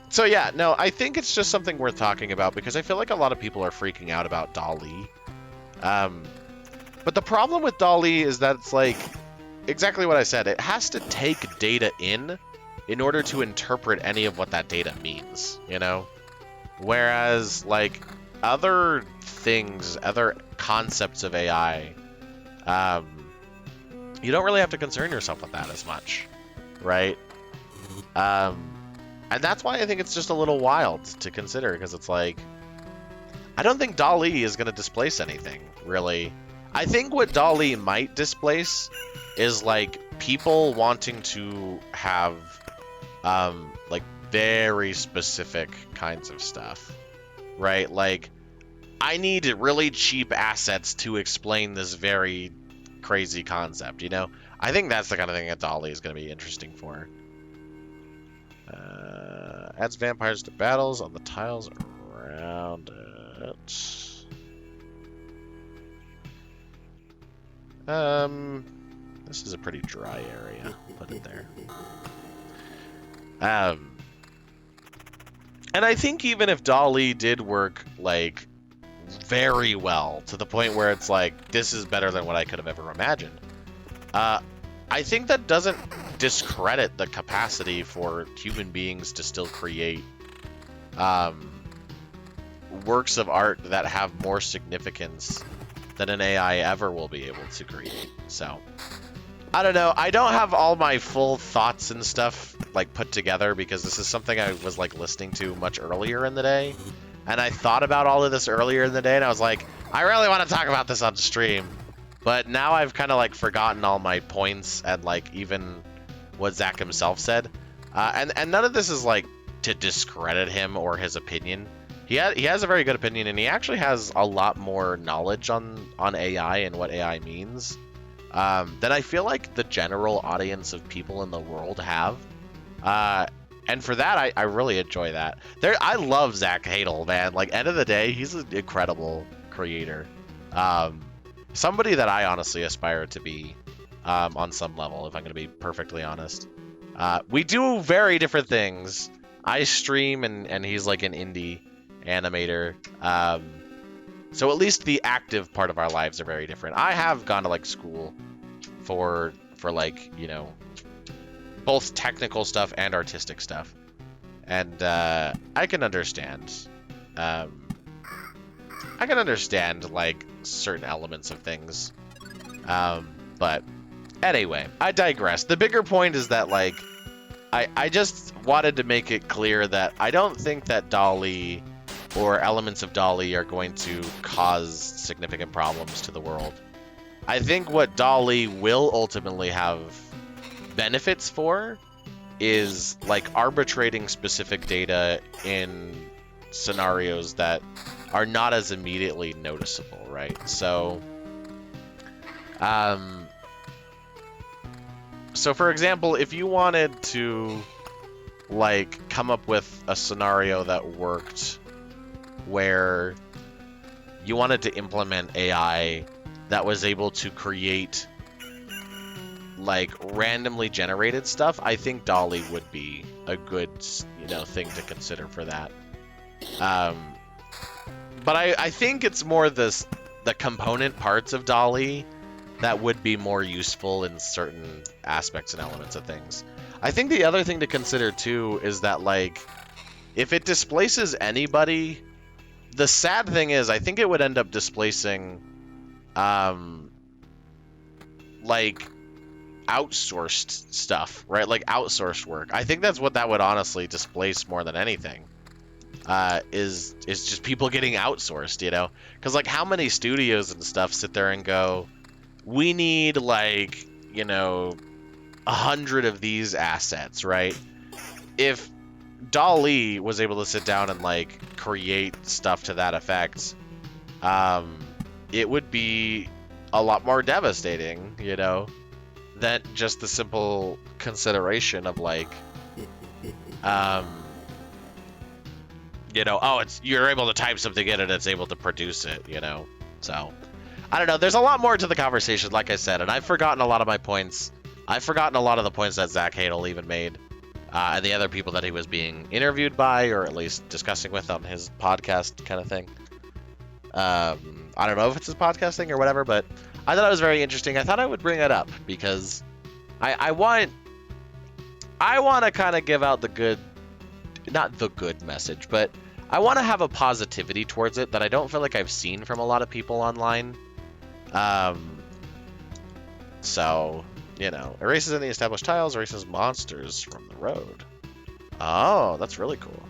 So yeah, no, I think it's just something worth talking about because I feel like a lot of people are freaking out about DALL-E. But the problem with DALL-E is that it's like exactly what I said. It has to take data in order to interpret any of what that data means, you know? Whereas like other things, other concepts of AI, you don't really have to concern yourself with that as much, right? And that's why I think it's just a little wild to consider, because it's like, I don't think DALL-E is going to displace anything, really. I think what DALL-E might displace is, like, people wanting to have, like, very specific kinds of stuff, right? Like, I need really cheap assets to explain this very crazy concept, you know? I think that's the kind of thing that DALL-E is going to be interesting for. Adds vampires to battles on the tiles around it. This is a pretty dry area. Put it there. And I think even if DALL-E did work, like, very well, to the point where it's like, this is better than what I could have ever imagined, I think that doesn't discredit the capacity for human beings to still create works of art that have more significance than an AI ever will be able to create. So, I don't know. I don't have all my full thoughts and stuff like put together because this is something I was like listening to much earlier in the day. And I thought about all of this earlier in the day and I was like, I really want to talk about this on stream. But now I've kind of like forgotten all my points and like even what Zach himself said. And none of this is like to discredit him or his opinion. He has a very good opinion and he actually has a lot more knowledge on AI and what AI means than I feel like the general audience of people in the world have. And for that, I really enjoy that. I love Zach Hadel, man. Like, end of the day, he's an incredible creator. Somebody that I honestly aspire to be on some level, if I'm going to be perfectly honest. We do very different things. I stream, and he's like an indie animator. So at least the active part of our lives are very different. I have gone to like school for like, you know, both technical stuff and artistic stuff. And I can understand. I can understand like certain elements of things. But anyway, I digress. The bigger point is that like I just wanted to make it clear that I don't think that DALL-E or elements of DALL-E are going to cause significant problems to the world. I think what DALL-E will ultimately have benefits for is like arbitrating specific data in scenarios that are not as immediately noticeable, right? So for example, if you wanted to like come up with a scenario that worked where you wanted to implement AI that was able to create like randomly generated stuff, I think DALL-E would be a good, you know, thing to consider for that. But I think it's more the component parts of DALL-E that would be more useful in certain aspects and elements of things. I think the other thing to consider too is that like if it displaces anybody, the sad thing is I think it would end up displacing like outsourced stuff, right? Like outsourced work. I think that's what that would honestly displace more than anything. Is just people getting outsourced, you know? Because like how many studios and stuff sit there and go, we need like, you know, 100 of these assets, right? If DALL-E was able to sit down and like create stuff to that effect, it would be a lot more devastating, you know, than just the simple consideration of like, you know, oh, you're able to type something in and it's able to produce it, you know. So I don't know. There's a lot more to the conversation, like I said, and I've forgotten a lot of my points. I've forgotten a lot of the points that Zach Hadel even made, and the other people that he was being interviewed by, or at least discussing with on his podcast kind of thing. I don't know if it's his podcast thing or whatever, but I thought it was very interesting. I thought I would bring it up because I want to kind of give out the good, not the good message, but I want to have a positivity towards it that I don't feel like I've seen from a lot of people online. So, you know, erases any established tiles, erases monsters from the road. Oh, that's really cool.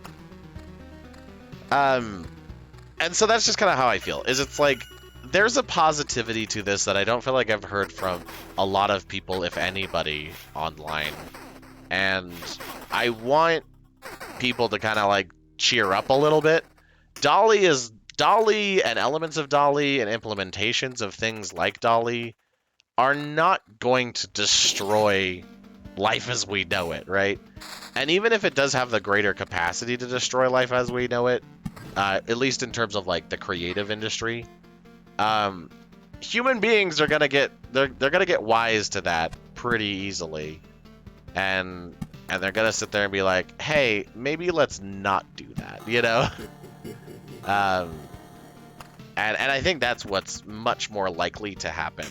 And so that's just kind of how I feel, is it's like, there's a positivity to this that I don't feel like I've heard from a lot of people, if anybody, online. And I want people to kind of like cheer up a little bit. DALL-E and elements of DALL-E and implementations of things like DALL-E are not going to destroy life as we know it, right? And even if it does have the greater capacity to destroy life as we know it, at least in terms of like the creative industry, human beings are gonna get they're gonna get wise to that pretty easily, and they're gonna sit there and be like, hey, maybe let's not do that, you know. And I think that's what's much more likely to happen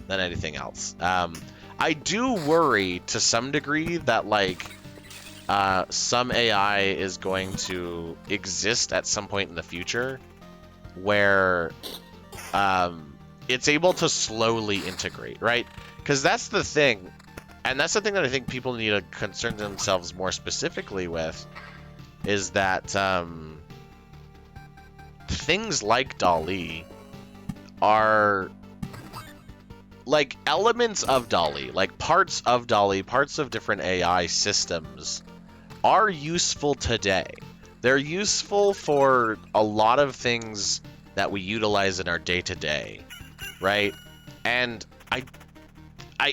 than anything else. I do worry to some degree that like some AI is going to exist at some point in the future where it's able to slowly integrate, right? Because that's the thing, and that's the thing that I think people need to concern themselves more specifically with, is that things like DALL-E are like elements of DALL-E, like parts of DALL-E, parts of different AI systems are useful today. They're useful for a lot of things that we utilize in our day-to-day, right? And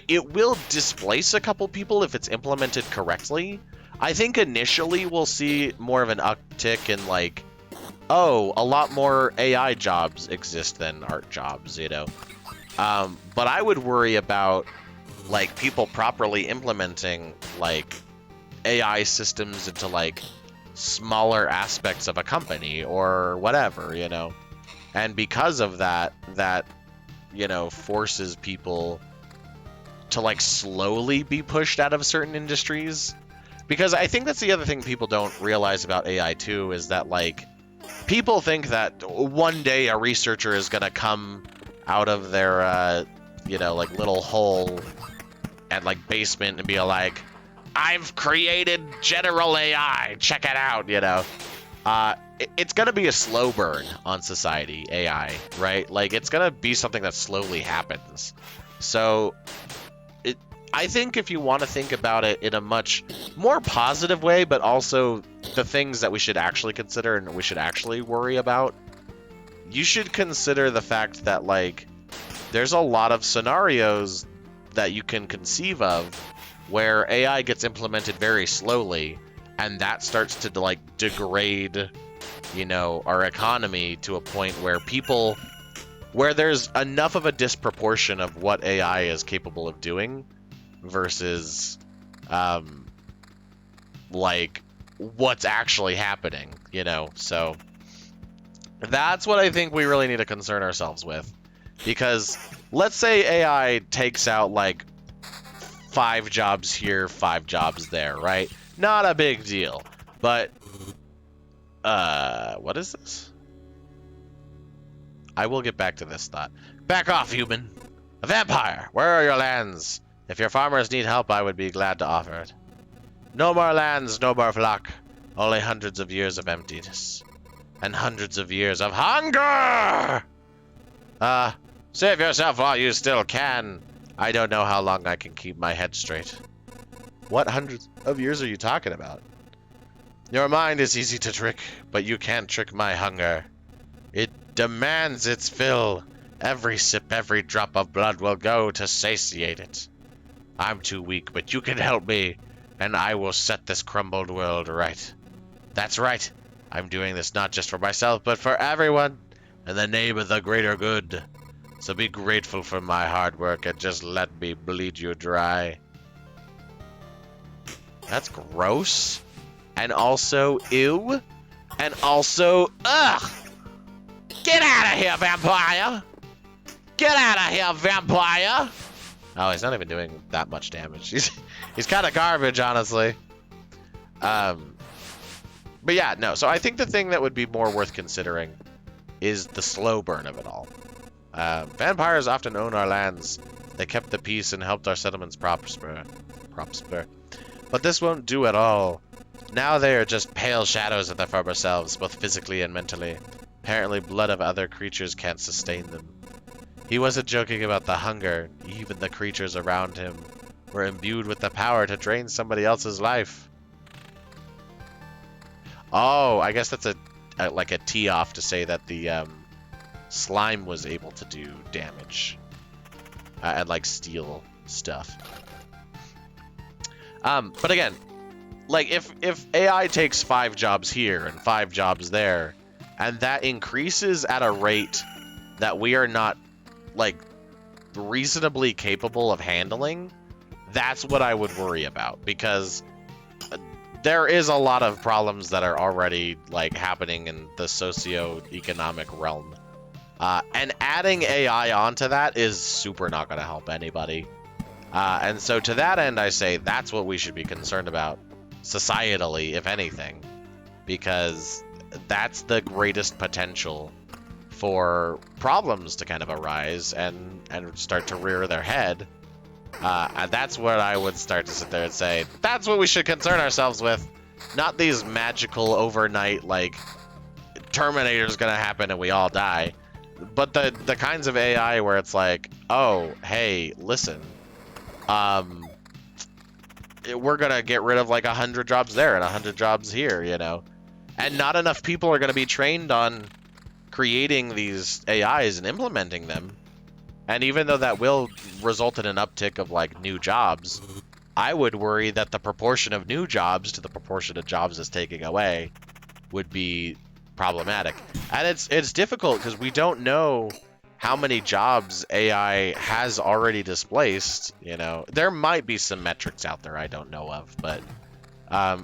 it will displace a couple people if it's implemented correctly. I think initially we'll see more of an uptick in like, oh, a lot more AI jobs exist than art jobs, you know? But I would worry about like people properly implementing like AI systems into like smaller aspects of a company or whatever, you know? And because of that, you know, forces people to like slowly be pushed out of certain industries. Because I think that's the other thing people don't realize about AI too, is that like people think that one day a researcher is going to come out of their, you know, like little hole and like basement and be like, I've created general AI, check it out, you know. It's going to be a slow burn on society, AI, right? Like, it's going to be something that slowly happens. So, I think if you want to think about it in a much more positive way, but also the things that we should actually consider and we should actually worry about, you should consider the fact that, like, there's a lot of scenarios that you can conceive of where AI gets implemented very slowly, and that starts to, like, degrade, you know, our economy to a point where where there's enough of a disproportion of what AI is capable of doing versus, like, what's actually happening, you know? So that's what I think we really need to concern ourselves with. Because let's say AI takes out, like, 5 jobs here, 5 jobs there, right? Not a big deal. But, what is this? I will get back to this thought. Back off, human! A vampire! Where are your lands? If your farmers need help, I would be glad to offer it. No more lands, no more flock. Only hundreds of years of emptiness. And hundreds of years of hunger! Save yourself while you still can. I don't know how long I can keep my head straight. What hundreds of years are you talking about? Your mind is easy to trick, but you can't trick my hunger. It demands its fill. Every sip, every drop of blood will go to satiate it. I'm too weak, but you can help me, and I will set this crumbled world right. That's right. I'm doing this not just for myself, but for everyone, in the name of the greater good. So be grateful for my hard work and just let me bleed you dry. That's gross. And also, ew. And also, ugh! Get out of here, vampire! Get out of here, vampire! Oh, he's not even doing that much damage. He's kind of garbage, honestly. But yeah, no. So I think the thing that would be more worth considering is the slow burn of it all. Vampires often own our lands. They kept the peace and helped our settlements prosper. But this won't do at all. Now they are just pale shadows of their former selves, both physically and mentally. Apparently, blood of other creatures can't sustain them. He wasn't joking about the hunger. Even the creatures around him were imbued with the power to drain somebody else's life. Oh, I guess that's like a tee-off to say that the slime was able to do damage and like steal stuff. But again, like if AI takes 5 jobs here and 5 jobs there, and that increases at a rate that we are not like reasonably capable of handling, that's what I would worry about, because there is a lot of problems that are already like happening in the socio-economic realm. And adding AI onto that is super not going to help anybody. And so to that end, I say that's what we should be concerned about societally, if anything, because that's the greatest potential for problems to kind of arise and start to rear their head. And that's what I would start to sit there and say, that's what we should concern ourselves with, not these magical overnight, like, Terminator's gonna happen and we all die, but the kinds of AI where it's like, oh, hey, listen, we're gonna get rid of like 100 jobs there and 100 jobs here, you know, and not enough people are gonna be trained on creating these AIs and implementing them. And even though that will result in an uptick of like new jobs, I would worry that the proportion of new jobs to the proportion of jobs it's taking away would be problematic. And it's difficult because we don't know how many jobs AI has already displaced. You know, there might be some metrics out there I don't know of, but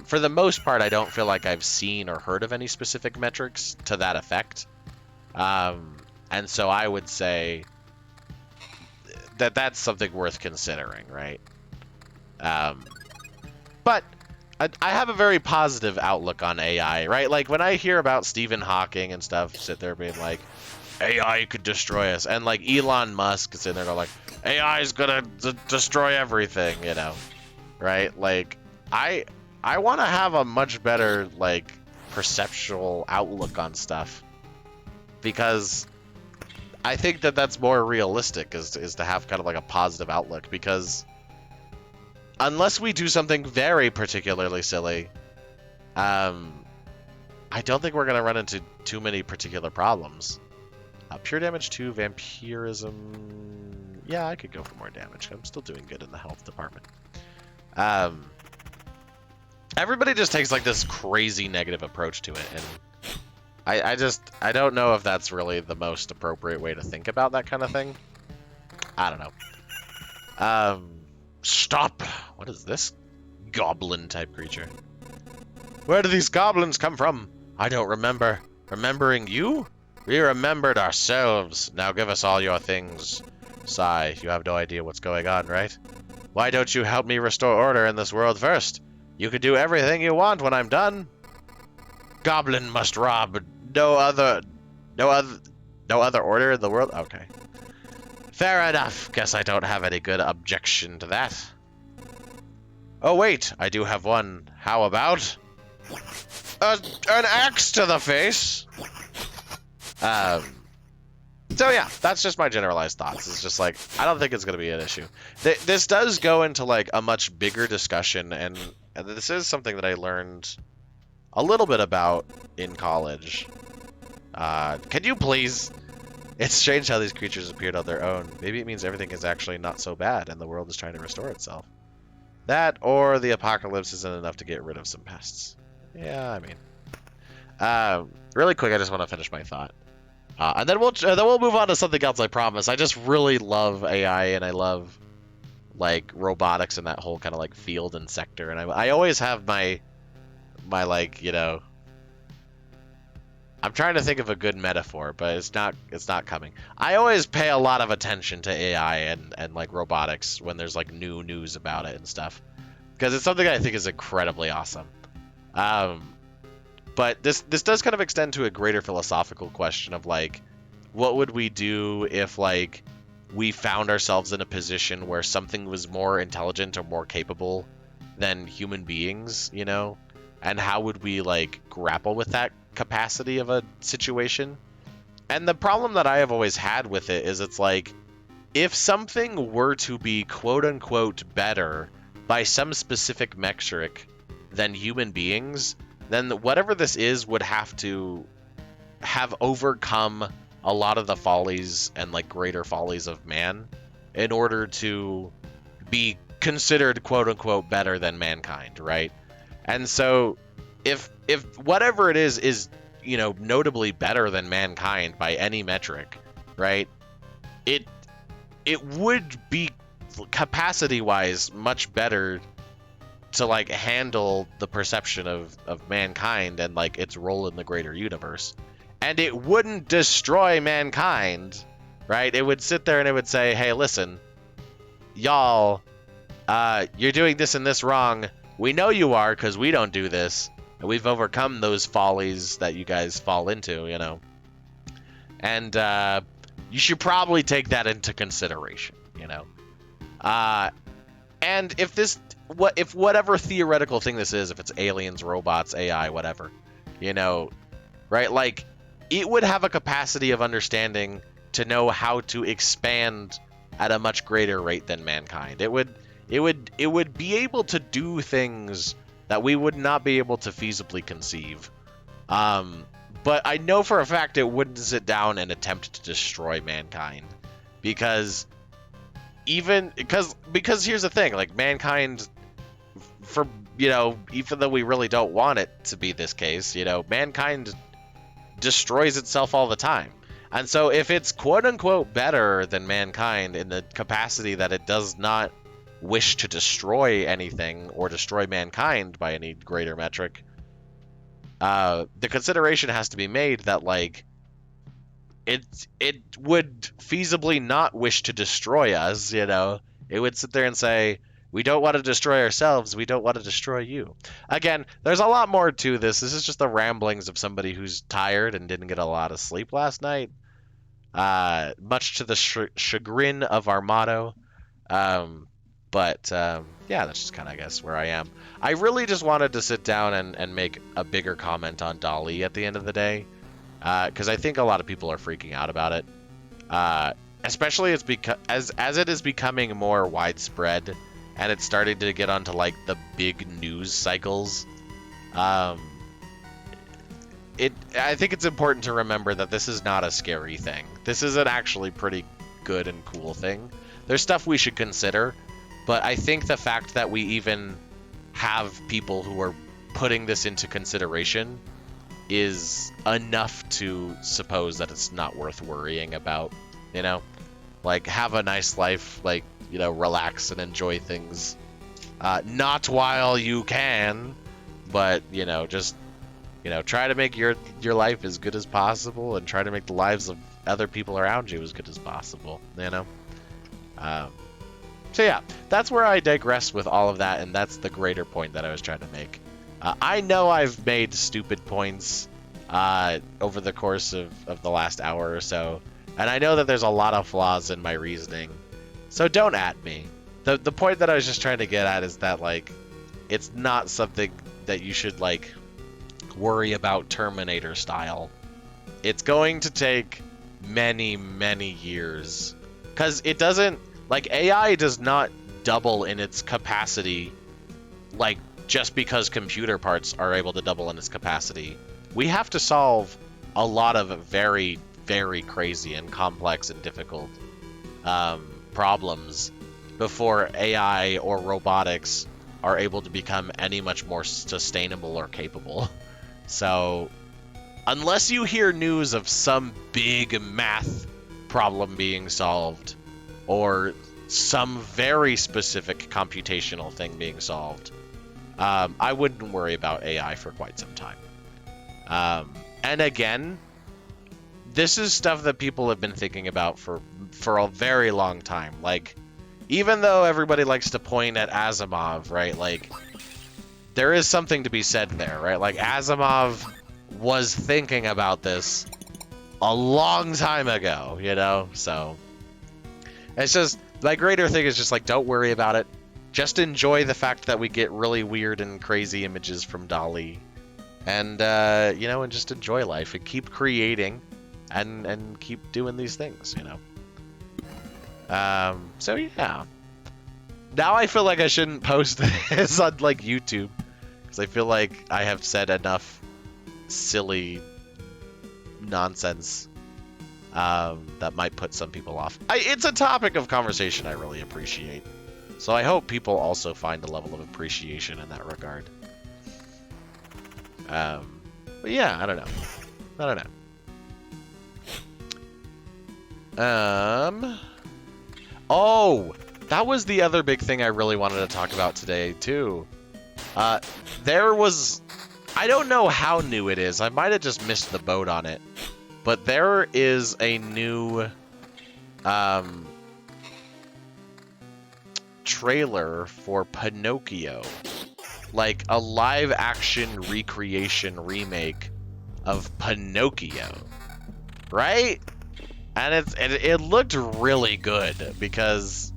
for the most part, I don't feel like I've seen or heard of any specific metrics to that effect. And so I would say that that's something worth considering, right? But I have a very positive outlook on AI, right? Like when I hear about Stephen Hawking and stuff, sit there being like, AI could destroy us, and like Elon Musk is sitting there going like, AI is gonna destroy everything, you know, right? Like I want to have a much better like perceptual outlook on stuff, because I think that that's more realistic, is to have kind of like a positive outlook, because unless we do something very particularly silly, I don't think we're going to run into too many particular problems. Pure damage 2, vampirism. Yeah, I could go for more damage. I'm still doing good in the health department. Everybody just takes like this crazy negative approach to it, and I don't know if that's really the most appropriate way to think about that kind of thing. I don't know. Stop! What is this goblin-type creature? Where do these goblins come from? I don't remember. Remembering you? We remembered ourselves. Now give us all your things. Sigh, you have no idea what's going on, right? Why don't you help me restore order in this world first? You can do everything you want when I'm done. Goblin must rob. No other order in the world? Okay. Fair enough. Guess I don't have any good objection to that. Oh wait, I do have one. How about an axe to the face? So yeah, that's just my generalized thoughts. It's just like, I don't think it's going to be an issue. This does go into like a much bigger discussion, and this is something that I learned a little bit about in college. Can you please It's strange how these creatures appeared on their own. Maybe it means everything is actually not so bad and the world is trying to restore itself. That or the apocalypse isn't enough to get rid of some pests. Yeah, I mean. Really quick, I just want to finish my thought. And then we'll move on to something else, I promise. I just really love AI and I love like robotics and that whole kind of like field and sector. And I always have my like, you know, I'm trying to think of a good metaphor, but it's not coming. I always pay a lot of attention to AI and like robotics when there's like new news about it and stuff, because it's something I think is incredibly awesome. But this does kind of extend to a greater philosophical question of like, what would we do if like we found ourselves in a position where something was more intelligent or more capable than human beings, you know? And how would we like grapple with that capacity of a situation? And the problem that I have always had with it is it's like, if something were to be quote unquote better by some specific metric than human beings, then whatever this is would have to have overcome a lot of the follies and like greater follies of man in order to be considered quote unquote better than mankind, right? And so if whatever it is, you know, notably better than mankind by any metric, right? It would be capacity wise much better to like handle the perception of mankind and like its role in the greater universe. And it wouldn't destroy mankind, right? It would sit there and it would say, hey, listen, y'all, you're doing this and this wrong. We know you are because we don't do this. And we've overcome those follies that you guys fall into, you know. And you should probably take that into consideration, you know. And if whatever theoretical thing this is, if it's aliens, robots, AI, whatever, you know, right? Like, it would have a capacity of understanding to know how to expand at a much greater rate than mankind. It would be able to do things that we would not be able to feasibly conceive. But I know for a fact it wouldn't sit down and attempt to destroy mankind, because here's the thing, like mankind, for, you know, even though we really don't want it to be this case, you know, mankind destroys itself all the time. And so if it's quote unquote better than mankind in the capacity that it does not wish to destroy anything or destroy mankind by any greater metric, the consideration has to be made that like it would feasibly not wish to destroy us, you know. It would sit there and say, we don't want to destroy ourselves, we don't want to destroy you. Again, there's a lot more to this. This is just the ramblings of somebody who's tired and didn't get a lot of sleep last night, much to the chagrin of our motto. Yeah, that's just kind of, I guess, where I am. I really just wanted to sit down and make a bigger comment on DALL-E at the end of the day, because I think a lot of people are freaking out about it, especially it's because as it is becoming more widespread and it's starting to get onto like the big news cycles. I think it's important to remember that this is not a scary thing. This is an actually pretty good and cool thing. There's stuff we should consider, but I think the fact that we even have people who are putting this into consideration is enough to suppose that it's not worth worrying about, you know? Like, have a nice life, like, you know, relax and enjoy things. Not while you can, but, you know, just, you know, try to make your life as good as possible and try to make the lives of other people around you as good as possible, you know? So yeah, that's where I digress with all of that, and that's the greater point that I was trying to make. I know I've made stupid points over the course of the last hour or so, and I know that there's a lot of flaws in my reasoning, so don't at me. The point that I was just trying to get at is that, like, it's not something that you should, like, worry about Terminator style. It's going to take many, many years, because it doesn't, like, AI does not double in its capacity, like, just because computer parts are able to double in its capacity. We have to solve a lot of very very crazy and complex and difficult problems before AI or robotics are able to become any much more sustainable or capable. So, unless you hear news of some big math problem being solved, or some very specific computational thing being solved, I wouldn't worry about AI for quite some time. And again, this is stuff that people have been thinking about for a very long time. Like, even though everybody likes to point at Asimov, right? Like, there is something to be said there, right? Like, Asimov was thinking about this a long time ago, you know? So, it's just, my greater thing is just like, don't worry about it. Just enjoy the fact that we get really weird and crazy images from DALL-E. And, you know, and just enjoy life and keep creating and keep doing these things, you know? So yeah. Now I feel like I shouldn't post this on, like, YouTube, because I feel like I have said enough silly nonsense that might put some people off. It's a topic of conversation I really appreciate. So I hope people also find a level of appreciation in that regard. But yeah, I don't know. Oh, that was the other big thing I really wanted to talk about today, too. There was... I don't know how new it is. I might have just missed the boat on it. But there is a new... trailer for Pinocchio. Like, a live-action recreation remake of Pinocchio. Right? And it looked really good, because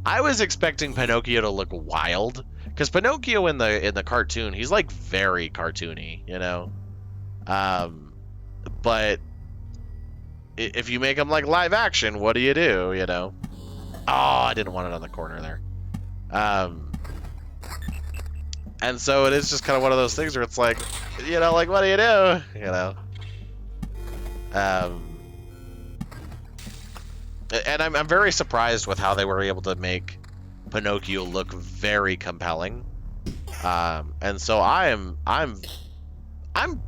I was expecting Pinocchio to look wild, because Pinocchio in the cartoon, he's like very cartoony, you know. But if you make him like live action, what do, you know? Oh, I didn't want it on the corner there. And so it is just kind of one of those things where it's like, you know, like, what do you do? You know. And I'm very surprised with how they were able to make Pinocchio look very compelling. And so I'm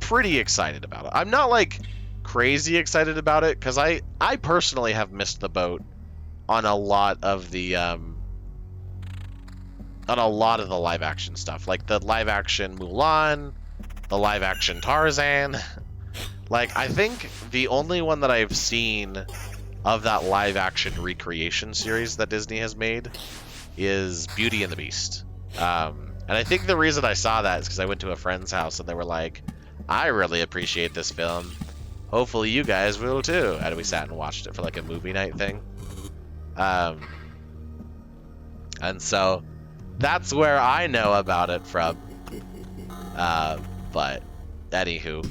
pretty excited about it. I'm not like crazy excited about it, because I personally have missed the boat on a lot of the live action stuff, like the live action Mulan, the live action Tarzan. Like, I think the only one that I've seen of that live action recreation series that Disney has made is Beauty and the Beast. And I think the reason I saw that is because I went to a friend's house and they were like, I really appreciate this film. Hopefully you guys will too. And we sat and watched it for like a movie night thing. And so that's where I know about it from. But anywho.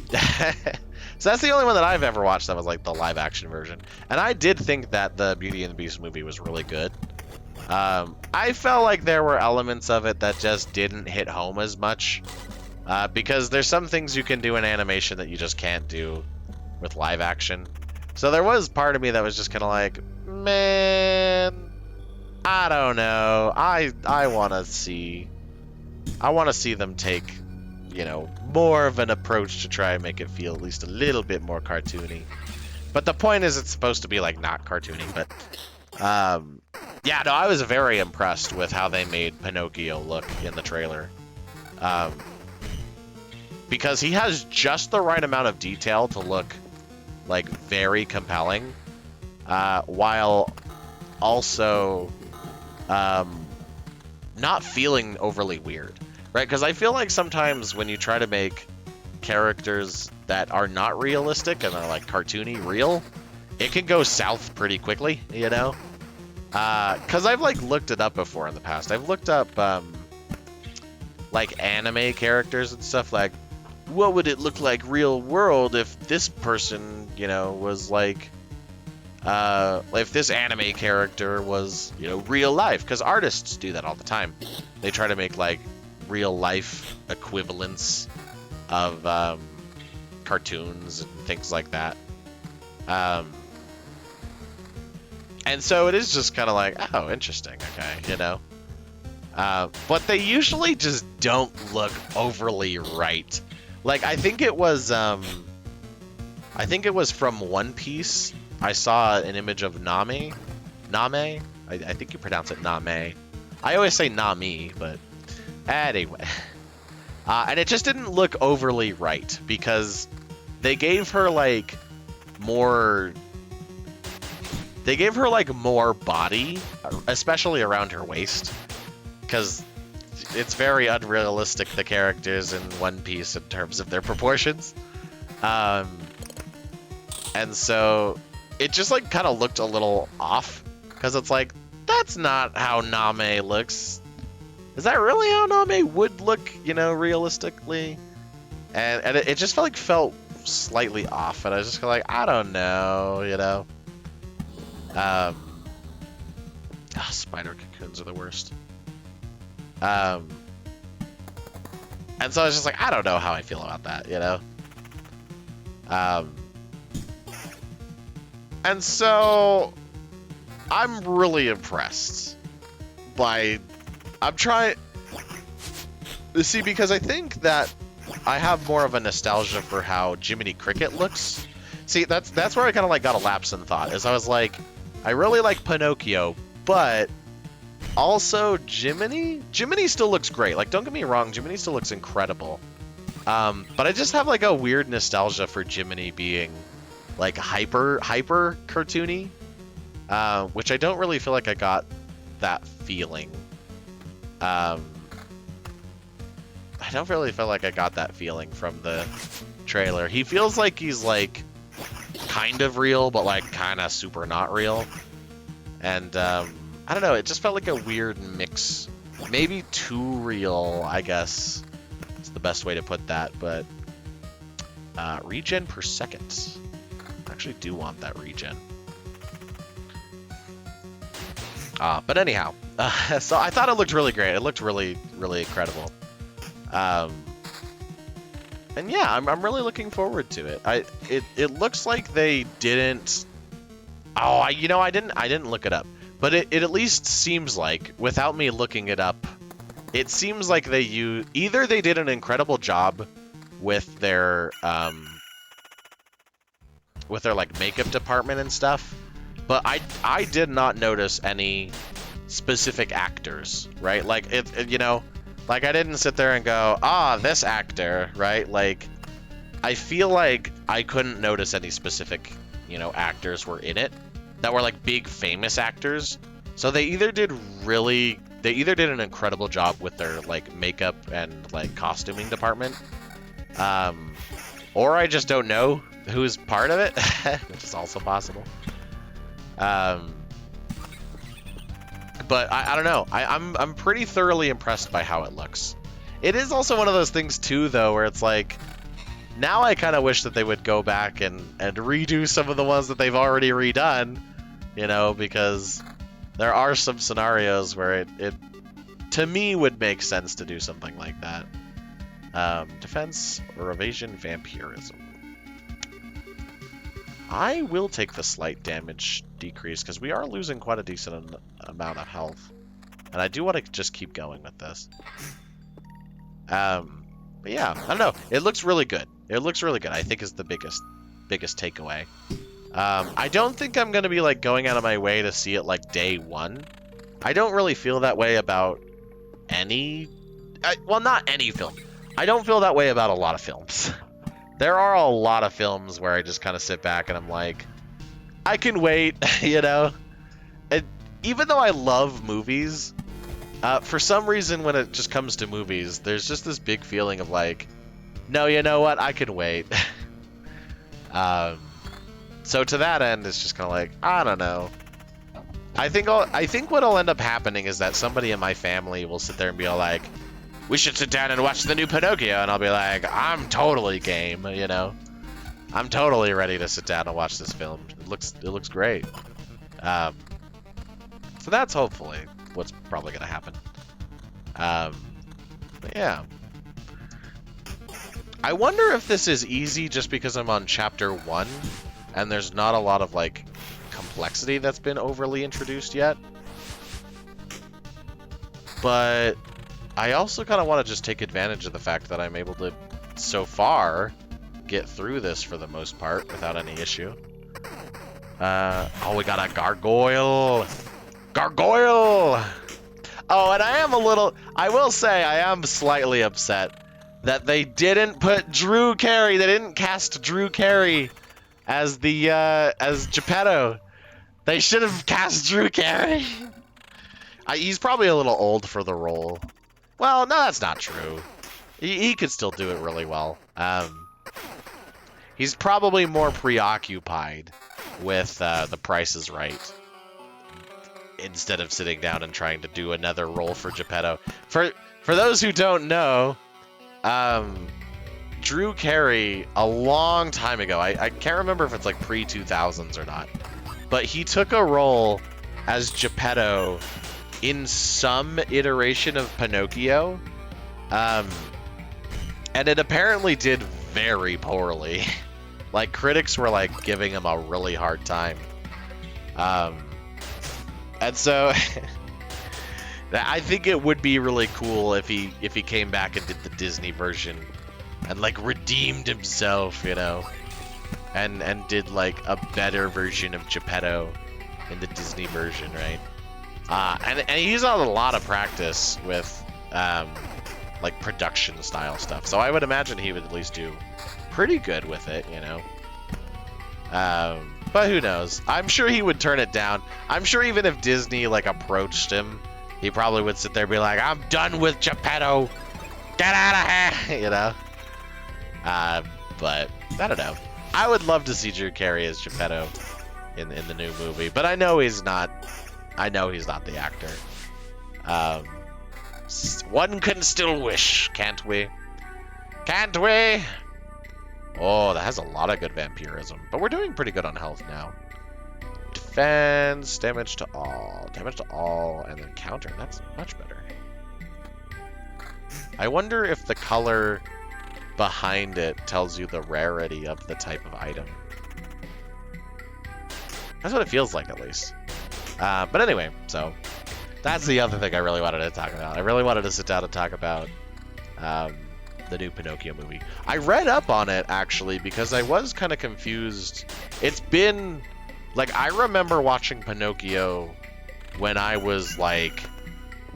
So that's the only one that I've ever watched that was like the live action version. And I did think that the Beauty and the Beast movie was really good. I felt like there were elements of it that just didn't hit home as much. Because there's some things you can do in animation that you just can't do with live action. So there was part of me that was just kind of like, man, I don't know. I want to see them take, you know, more of an approach to try and make it feel at least a little bit more cartoony. But the point is, it's supposed to be like not cartoony. But yeah, no, I was very impressed with how they made Pinocchio look in the trailer. Because he has just the right amount of detail to look like very compelling, while also not feeling overly weird. Right, because I feel like sometimes when you try to make characters that are not realistic and are like cartoony real, it can go south pretty quickly, you know? Because I've like looked it up before in the past. I've looked up like anime characters and stuff, like what would it look like real world if this person, you know, was like if this anime character was, you know, real life, because artists do that all the time. They try to make like real life equivalents of cartoons and things like that. And so it is just kind of like, oh, interesting, okay, you know. But they usually just don't look overly right. Like, I think it was from One Piece. I saw an image of Name. I think you pronounce it Name. I always say Nami, but anyway. And it just didn't look overly right because they gave her like more body, especially around her waist, because it's very unrealistic, the characters in One Piece in terms of their proportions. And so it just like kind of looked a little off, because it's like, that's not how Name looks. Is that really how Name would look, you know, realistically? And it just felt slightly off, and I was just like, I don't know, you know. Spider cocoons are the worst. And so I was just like, I don't know how I feel about that, you know. And so I'm really impressed by. I'm trying. See, because I think that I have more of a nostalgia for how Jiminy Cricket looks. See, that's where I kind of like got a lapse in thought. Is I was like, I really like Pinocchio, but also Jiminy still looks great. Like, don't get me wrong, Jiminy still looks incredible. But I just have like a weird nostalgia for Jiminy being like hyper cartoony, which I don't really feel like I got that feeling. I don't really feel like I got that feeling from the trailer. He feels like he's like kind of real, but like kind of super not real. And I don't know, it just felt like a weird mix. Maybe too real, I guess. It's the best way to put that, but regen per second. I actually do want that regen. But anyhow, so I thought it looked really great. It looked really, really incredible. And yeah, I'm really looking forward to it. It looks like they didn't. Oh, I didn't look it up, but it at least seems like, without me looking it up, it seems like either they did an incredible job with their like makeup department and stuff, but I did not notice any specific actors, right? Like it you know, like I didn't sit there and go, this actor, right? Like I feel like I couldn't notice any specific, you know, actors were in it that were like big famous actors. So they either did an incredible job with their like makeup and like costuming department, or I just don't know who's part of it, which is also possible. But I don't know. I'm pretty thoroughly impressed by how it looks. It is also one of those things too, though, where it's like, now I kind of wish that they would go back and redo some of the ones that they've already redone, you know, because there are some scenarios where it to me would make sense to do something like that. Defense or evasion, vampirism. I will take the slight damage decrease because we are losing quite a decent amount of health, and I do want to just keep going with this. But yeah, I don't know. It looks really good. It looks really good. I think is the biggest takeaway. I don't think I'm gonna be like going out of my way to see it like day one. I don't really feel that way about not any film. I don't feel that way about a lot of films. There are a lot of films where I just kind of sit back and I'm like, I can wait, you know? And even though I love movies, for some reason when it just comes to movies, there's just this big feeling of like, no, you know what? I can wait. So to that end, it's just kind of like, I don't know. I think what'll end up happening is that somebody in my family will sit there and be all like, we should sit down and watch the new Pinocchio, and I'll be like, I'm totally game, you know? I'm totally ready to sit down and watch this film. It looks great. So that's hopefully what's probably gonna happen. But yeah. I wonder if this is easy just because I'm on chapter 1, and there's not a lot of, like, complexity that's been overly introduced yet. But I also kind of want to just take advantage of the fact that I'm able to, so far, get through this for the most part without any issue. Oh, we got a gargoyle! Gargoyle! Oh, and I will say I am slightly upset that they didn't put Drew Carey, they didn't cast Drew Carey as as Geppetto. They should have cast Drew Carey. He's probably a little old for the role. Well, no, that's not true. He could still do it really well. He's probably more preoccupied with The Price is Right instead of sitting down and trying to do another role for Geppetto. For those who don't know, Drew Carey, a long time ago, I can't remember if it's like pre-2000s or not, but he took a role as Geppetto in some iteration of Pinocchio, and it apparently did very poorly. Like, critics were like giving him a really hard time. And so I think it would be really cool if he came back and did the Disney version and like redeemed himself, you know, and did like a better version of Geppetto in the Disney version, right? And he's on a lot of practice with like production style stuff, so I would imagine he would at least do pretty good with it, you know. But who knows? I'm sure he would turn it down. I'm sure even if Disney like approached him, he probably would sit there and be like, "I'm done with Geppetto. Get out of here," you know. But I don't know. I would love to see Drew Carey as Geppetto in the new movie, but I know he's not. I know he's not the actor. One can still wish, can't we? Can't we? Oh, that has a lot of good vampirism, but we're doing pretty good on health now. Defense, damage to all, and then counter. That's much better. I wonder if the color behind it tells you the rarity of the type of item. That's what it feels like, at least. But anyway, so that's the other thing I really wanted to talk about. I really wanted to sit down and talk about the new Pinocchio movie. I read up on it, actually, because I was kind of confused. It's been, like, I remember watching Pinocchio when I was, like,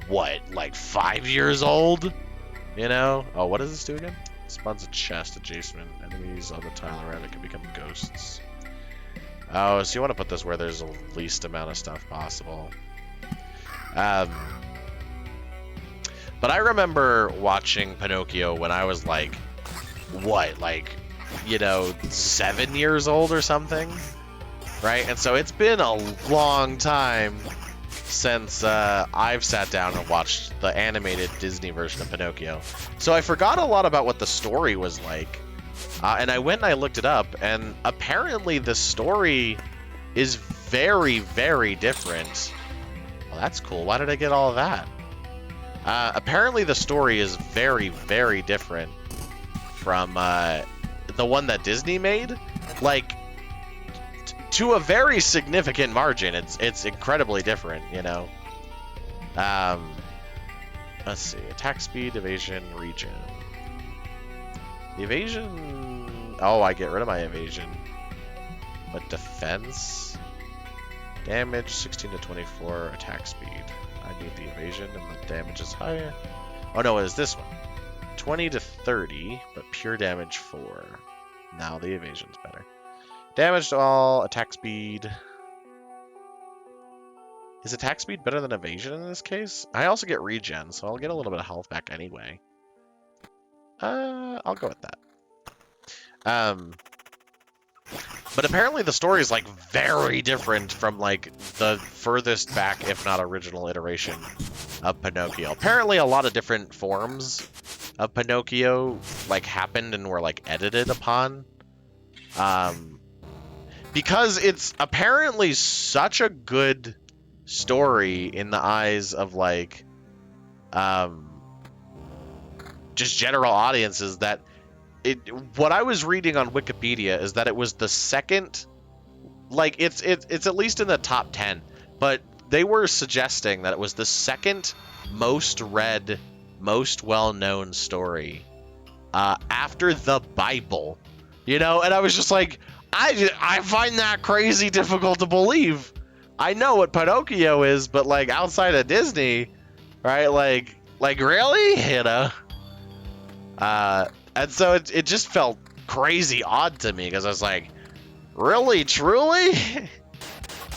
what, like 5 years old? You know? Oh, what does this do again? Spawns a chest adjacent. Enemies on the tile around it can become ghosts. Oh, so you want to put this where there's the least amount of stuff possible. But I remember watching Pinocchio when I was like, what, like, you know, 7 years old or something, right? And so it's been a long time since I've sat down and watched the animated Disney version of Pinocchio. So I forgot a lot about what the story was like. And I went and I looked it up, and apparently the story is very, very different. Well, that's cool. Why did I get all of that? Apparently the story is very, very different from the one that Disney made. Like, to a very significant margin, it's incredibly different, you know. Let's see. Attack speed, evasion, regen. The evasion... Oh, I get rid of my evasion. But defense... Damage, 16 to 24, attack speed. I need the evasion, and the damage is higher. Oh no, it is this one. 20 to 30, but pure damage 4. Now the evasion's better. Damage to all, attack speed. Is attack speed better than evasion in this case? I also get regen, so I'll get a little bit of health back anyway. I'll go with that. But apparently the story is, like, very different from, like, the furthest back, if not original iteration of Pinocchio. Apparently a lot of different forms of Pinocchio, like, happened and were, like, edited upon. Because it's apparently such a good story in the eyes of, like, just general audiences that... What I was reading on Wikipedia is that it was the second like it's at least in the top 10, but they were suggesting that it was the second most read, most well-known story after the Bible, you know. And I was just like, I find that crazy difficult to believe. I know what Pinocchio is, but like outside of Disney, right? Like really, you know. And so it just felt crazy odd to me because I was like, really, truly,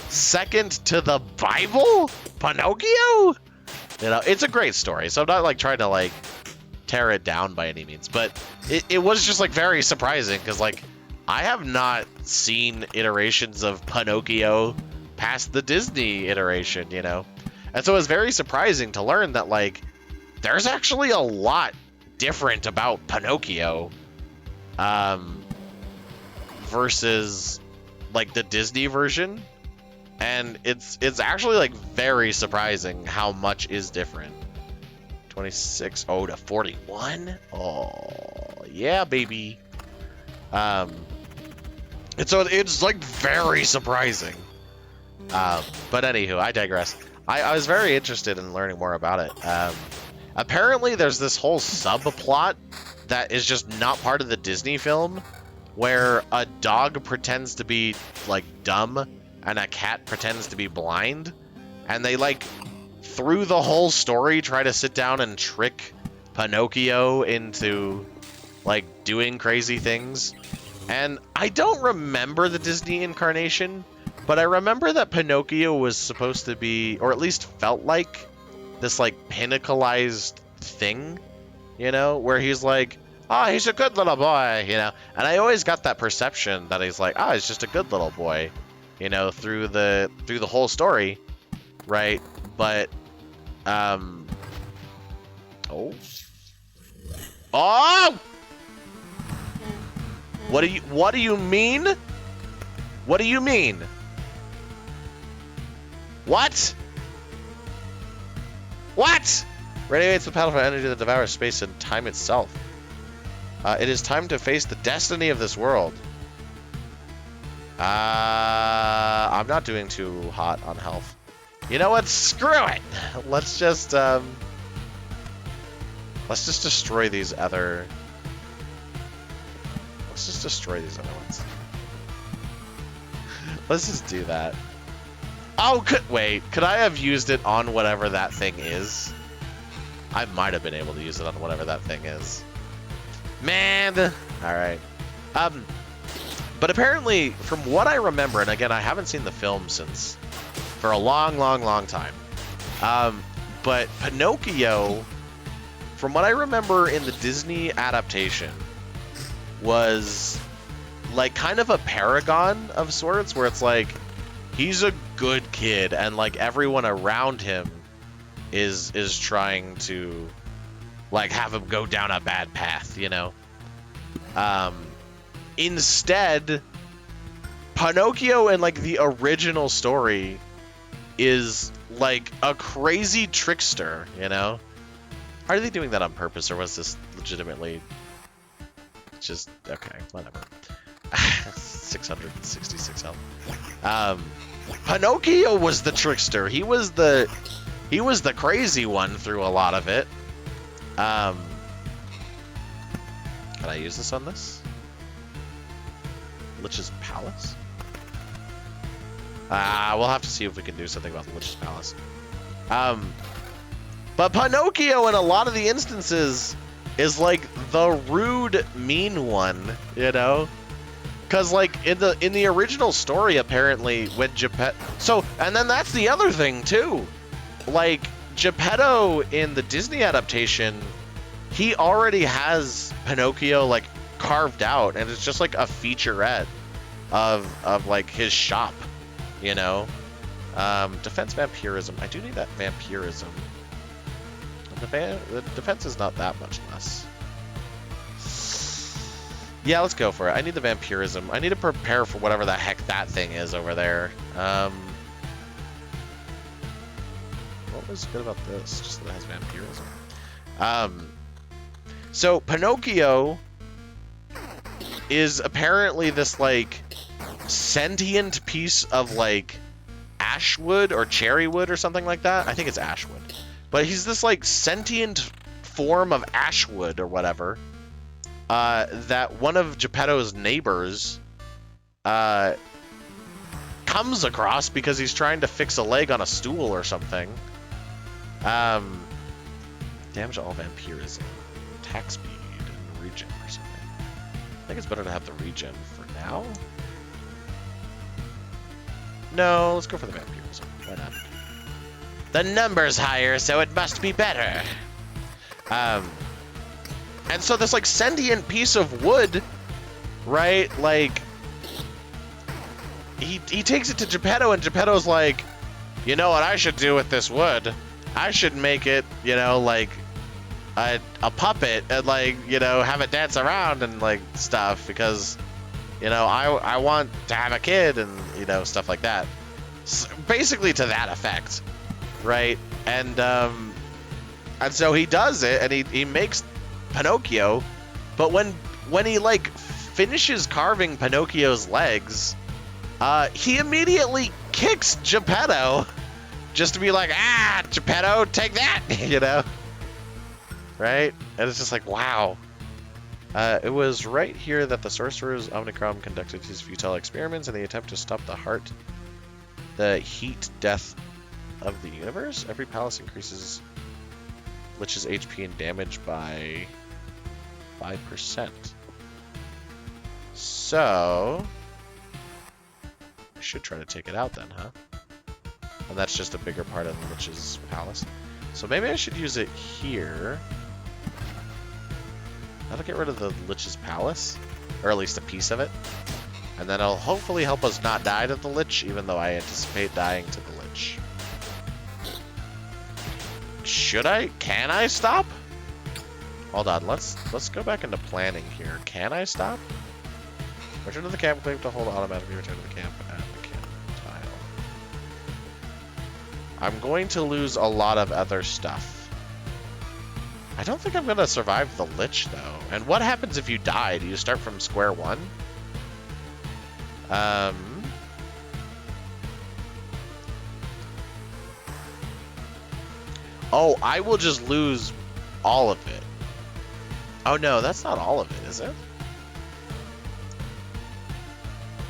second to the Bible, Pinocchio. You know, it's a great story, so I'm not like trying to like tear it down by any means, but it was just like very surprising because like I have not seen iterations of Pinocchio past the Disney iteration, you know, and so it was very surprising to learn that like there's actually a lot different about Pinocchio versus like the Disney version, and it's actually like very surprising how much is different. 26 to 41. Oh yeah, baby. And so it's like very surprising. But anywho, I digress. I was very interested in learning more about it. Apparently there's this whole subplot that is just not part of the Disney film, where a dog pretends to be like dumb and a cat pretends to be blind, and they like through the whole story try to sit down and trick Pinocchio into like doing crazy things. And I don't remember the Disney incarnation, but I remember that Pinocchio was supposed to be, or at least felt like, this like pinnacleized thing, you know, where he's like, he's a good little boy, you know. And I always got that perception that he's like, he's just a good little boy, you know, through the whole story, right? But oh, what do you mean? What do you mean? What? What? Radiates with powerful energy that devours space and time itself. It is time to face the destiny of this world. I'm not doing too hot on health. You know what? Screw it. Let's just destroy these other. Let's just destroy these other ones. Let's just do that. Oh, wait. Could I have used it on whatever that thing is? I might have been able to use it on whatever that thing is. Man. All right. But apparently, from what I remember, and again, I haven't seen the film since for a long, long, long time. But Pinocchio, from what I remember in the Disney adaptation, was like kind of a paragon of sorts, where it's like he's a good kid and like everyone around him is trying to like have him go down a bad path, you know. Instead, Pinocchio in like the original story is like a crazy trickster, you know. Are they doing that on purpose, or was this legitimately just okay, whatever. 666 health. Pinocchio was the trickster. He was the crazy one through a lot of it. Can I use this on this? Lich's Palace? We'll have to see if we can do something about the Lich's Palace. But Pinocchio in a lot of the instances is like the rude, mean one, you know? Because like in the original story, apparently when Geppetto, and then that's the other thing too, like Geppetto in the Disney adaptation, he already has Pinocchio like carved out, and it's just like a featurette of like his shop, you know. Defense vampirism. I do need that vampirism. The defense is not that much less. Yeah, let's go for it. I need the vampirism. I need to prepare for whatever the heck that thing is over there. What was good about this? Just that it has vampirism. So Pinocchio is apparently this like sentient piece of like ashwood or cherry wood or something like that. I think it's ashwood. But he's this like sentient form of ashwood or whatever that one of Geppetto's neighbors comes across because he's trying to fix a leg on a stool or something. Damage all vampirism, attack speed, and regen or something. I think it's better to have the regen for now. No, let's go for the vampirism. Why not? The number's higher, so it must be better. And so this like sentient piece of wood, right? Like he takes it to Geppetto, and Geppetto's like, you know what I should do with this wood? I should make it, you know, like a puppet and like, you know, have it dance around and like stuff because, you know, I want to have a kid and, you know, stuff like that. So basically to that effect, right? And so he does it, and he makes Pinocchio, but when he like finishes carving Pinocchio's legs, he immediately kicks Geppetto just to be like, ah, Geppetto, take that, you know? Right? And it's just like, wow. It was right here that the sorcerer's Omnicron conducted his futile experiments in the attempt to stop the heat death of the universe. Every palace increases Lich's HP and damage by 5%. So I should try to take it out then, huh? And that's just a bigger part of the Lich's palace. So maybe I should use it here. That'll get rid of the Lich's palace, or at least a piece of it. And then it'll hopefully help us not die to the Lich, even though I anticipate dying to the Lich. Should I? Can I stop? Hold on, let's go back into planning here. Can I stop? Return to the camp, click to hold automatically return to the camp at the camp tile. I'm going to lose a lot of other stuff. I don't think I'm going to survive the Lich, though. And what happens if you die? Do you start from square one? Oh, I will just lose all of it. Oh, no, that's not all of it, is it?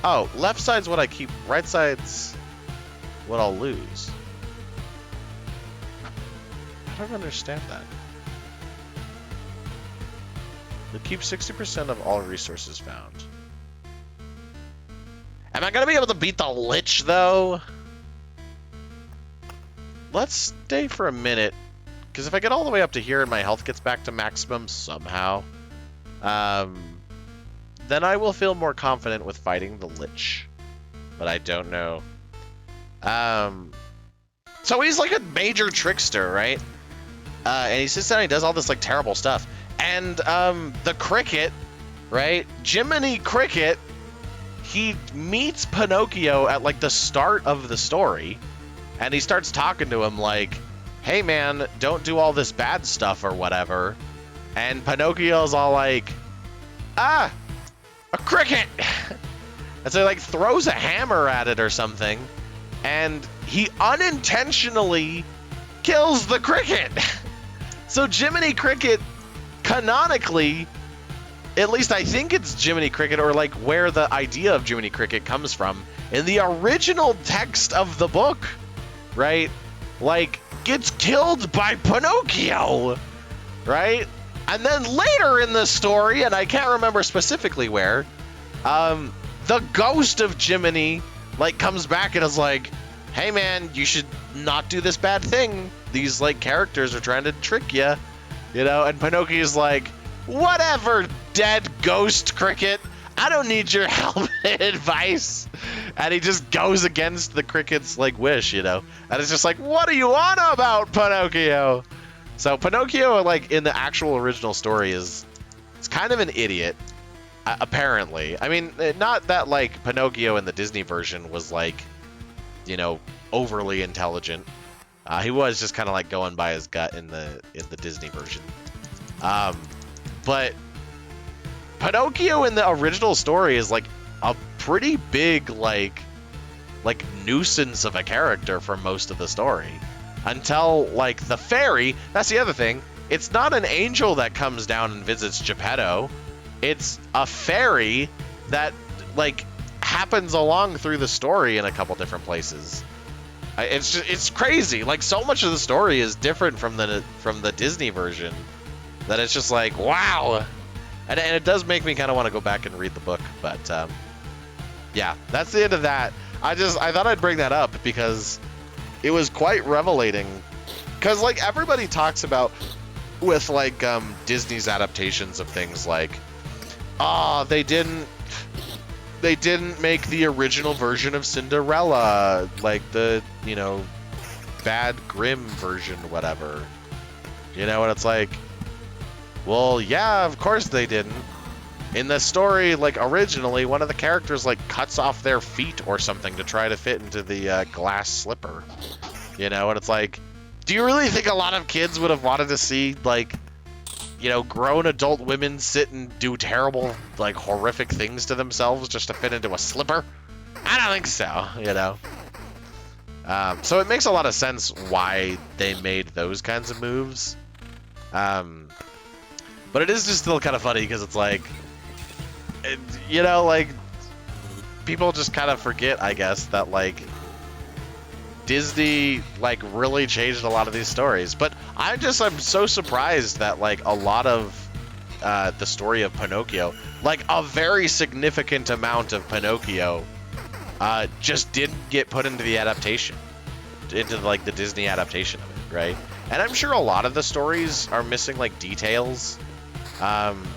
Oh, left side's what I keep. Right side's what I'll lose. I don't understand that. You'll keep 60% of all resources found. Am I going to be able to beat the Lich, though? Let's stay for a minute. Because if I get all the way up to here and my health gets back to maximum somehow, then I will feel more confident with fighting the Lich. But I don't know. So he's like a major trickster, right? And he sits down and he does all this like terrible stuff. And the Cricket, right? Jiminy Cricket, he meets Pinocchio at like the start of the story. And he starts talking to him like, hey man, don't do all this bad stuff or whatever. And Pinocchio's all like, ah, a cricket. And so he like throws a hammer at it or something. And he unintentionally kills the cricket. So Jiminy Cricket, canonically, at least I think it's Jiminy Cricket, or like where the idea of Jiminy Cricket comes from, in the original text of the book, right? Like, gets killed by Pinocchio, right? And then later in the story, and I can't remember specifically where, the ghost of Jiminy, like, comes back and is like, hey man, you should not do this bad thing. These, like, characters are trying to trick you, you know? And Pinocchio's like, whatever, dead ghost Cricket. I don't need your help and advice. And he just goes against the Cricket's, like, wish, you know? And it's just like, what are you on about, Pinocchio? So Pinocchio, like, in the actual original story it's kind of an idiot, apparently. I mean, not that, like, Pinocchio in the Disney version was, like, you know, overly intelligent. He was just kind of, like, going by his gut in the Disney version. But Pinocchio in the original story is like a pretty big, like nuisance of a character for most of the story. Until, like, the fairy, that's the other thing. It's not an angel that comes down and visits Geppetto. It's a fairy that, like, happens along through the story in a couple different places. It's crazy. Like, so much of the story is different from the Disney version that it's just like, wow. And it does make me kind of want to go back and read the book, but yeah, that's the end of that. I thought I'd bring that up because it was quite revelating. Because, like, everybody talks about with, like, Disney's adaptations of things like, they didn't make the original version of Cinderella, like the, you know, bad Grimm version, whatever. You know, and it's like, well, yeah, of course they didn't. In the story, like, originally, one of the characters, like, cuts off their feet or something to try to fit into the glass slipper. You know, and it's like, do you really think a lot of kids would have wanted to see, like, you know, grown adult women sit and do terrible, like, horrific things to themselves just to fit into a slipper? I don't think so, you know. So it makes a lot of sense why they made those kinds of moves. But it is just still kind of funny because it's like, you know, like, people just kind of forget, I guess, that, like, Disney, like, really changed a lot of these stories. But I'm so surprised that, like, a lot of the story of Pinocchio, like, a very significant amount of Pinocchio just didn't get put into the adaptation, into, like, the Disney adaptation of it, right? And I'm sure a lot of the stories are missing, like, details,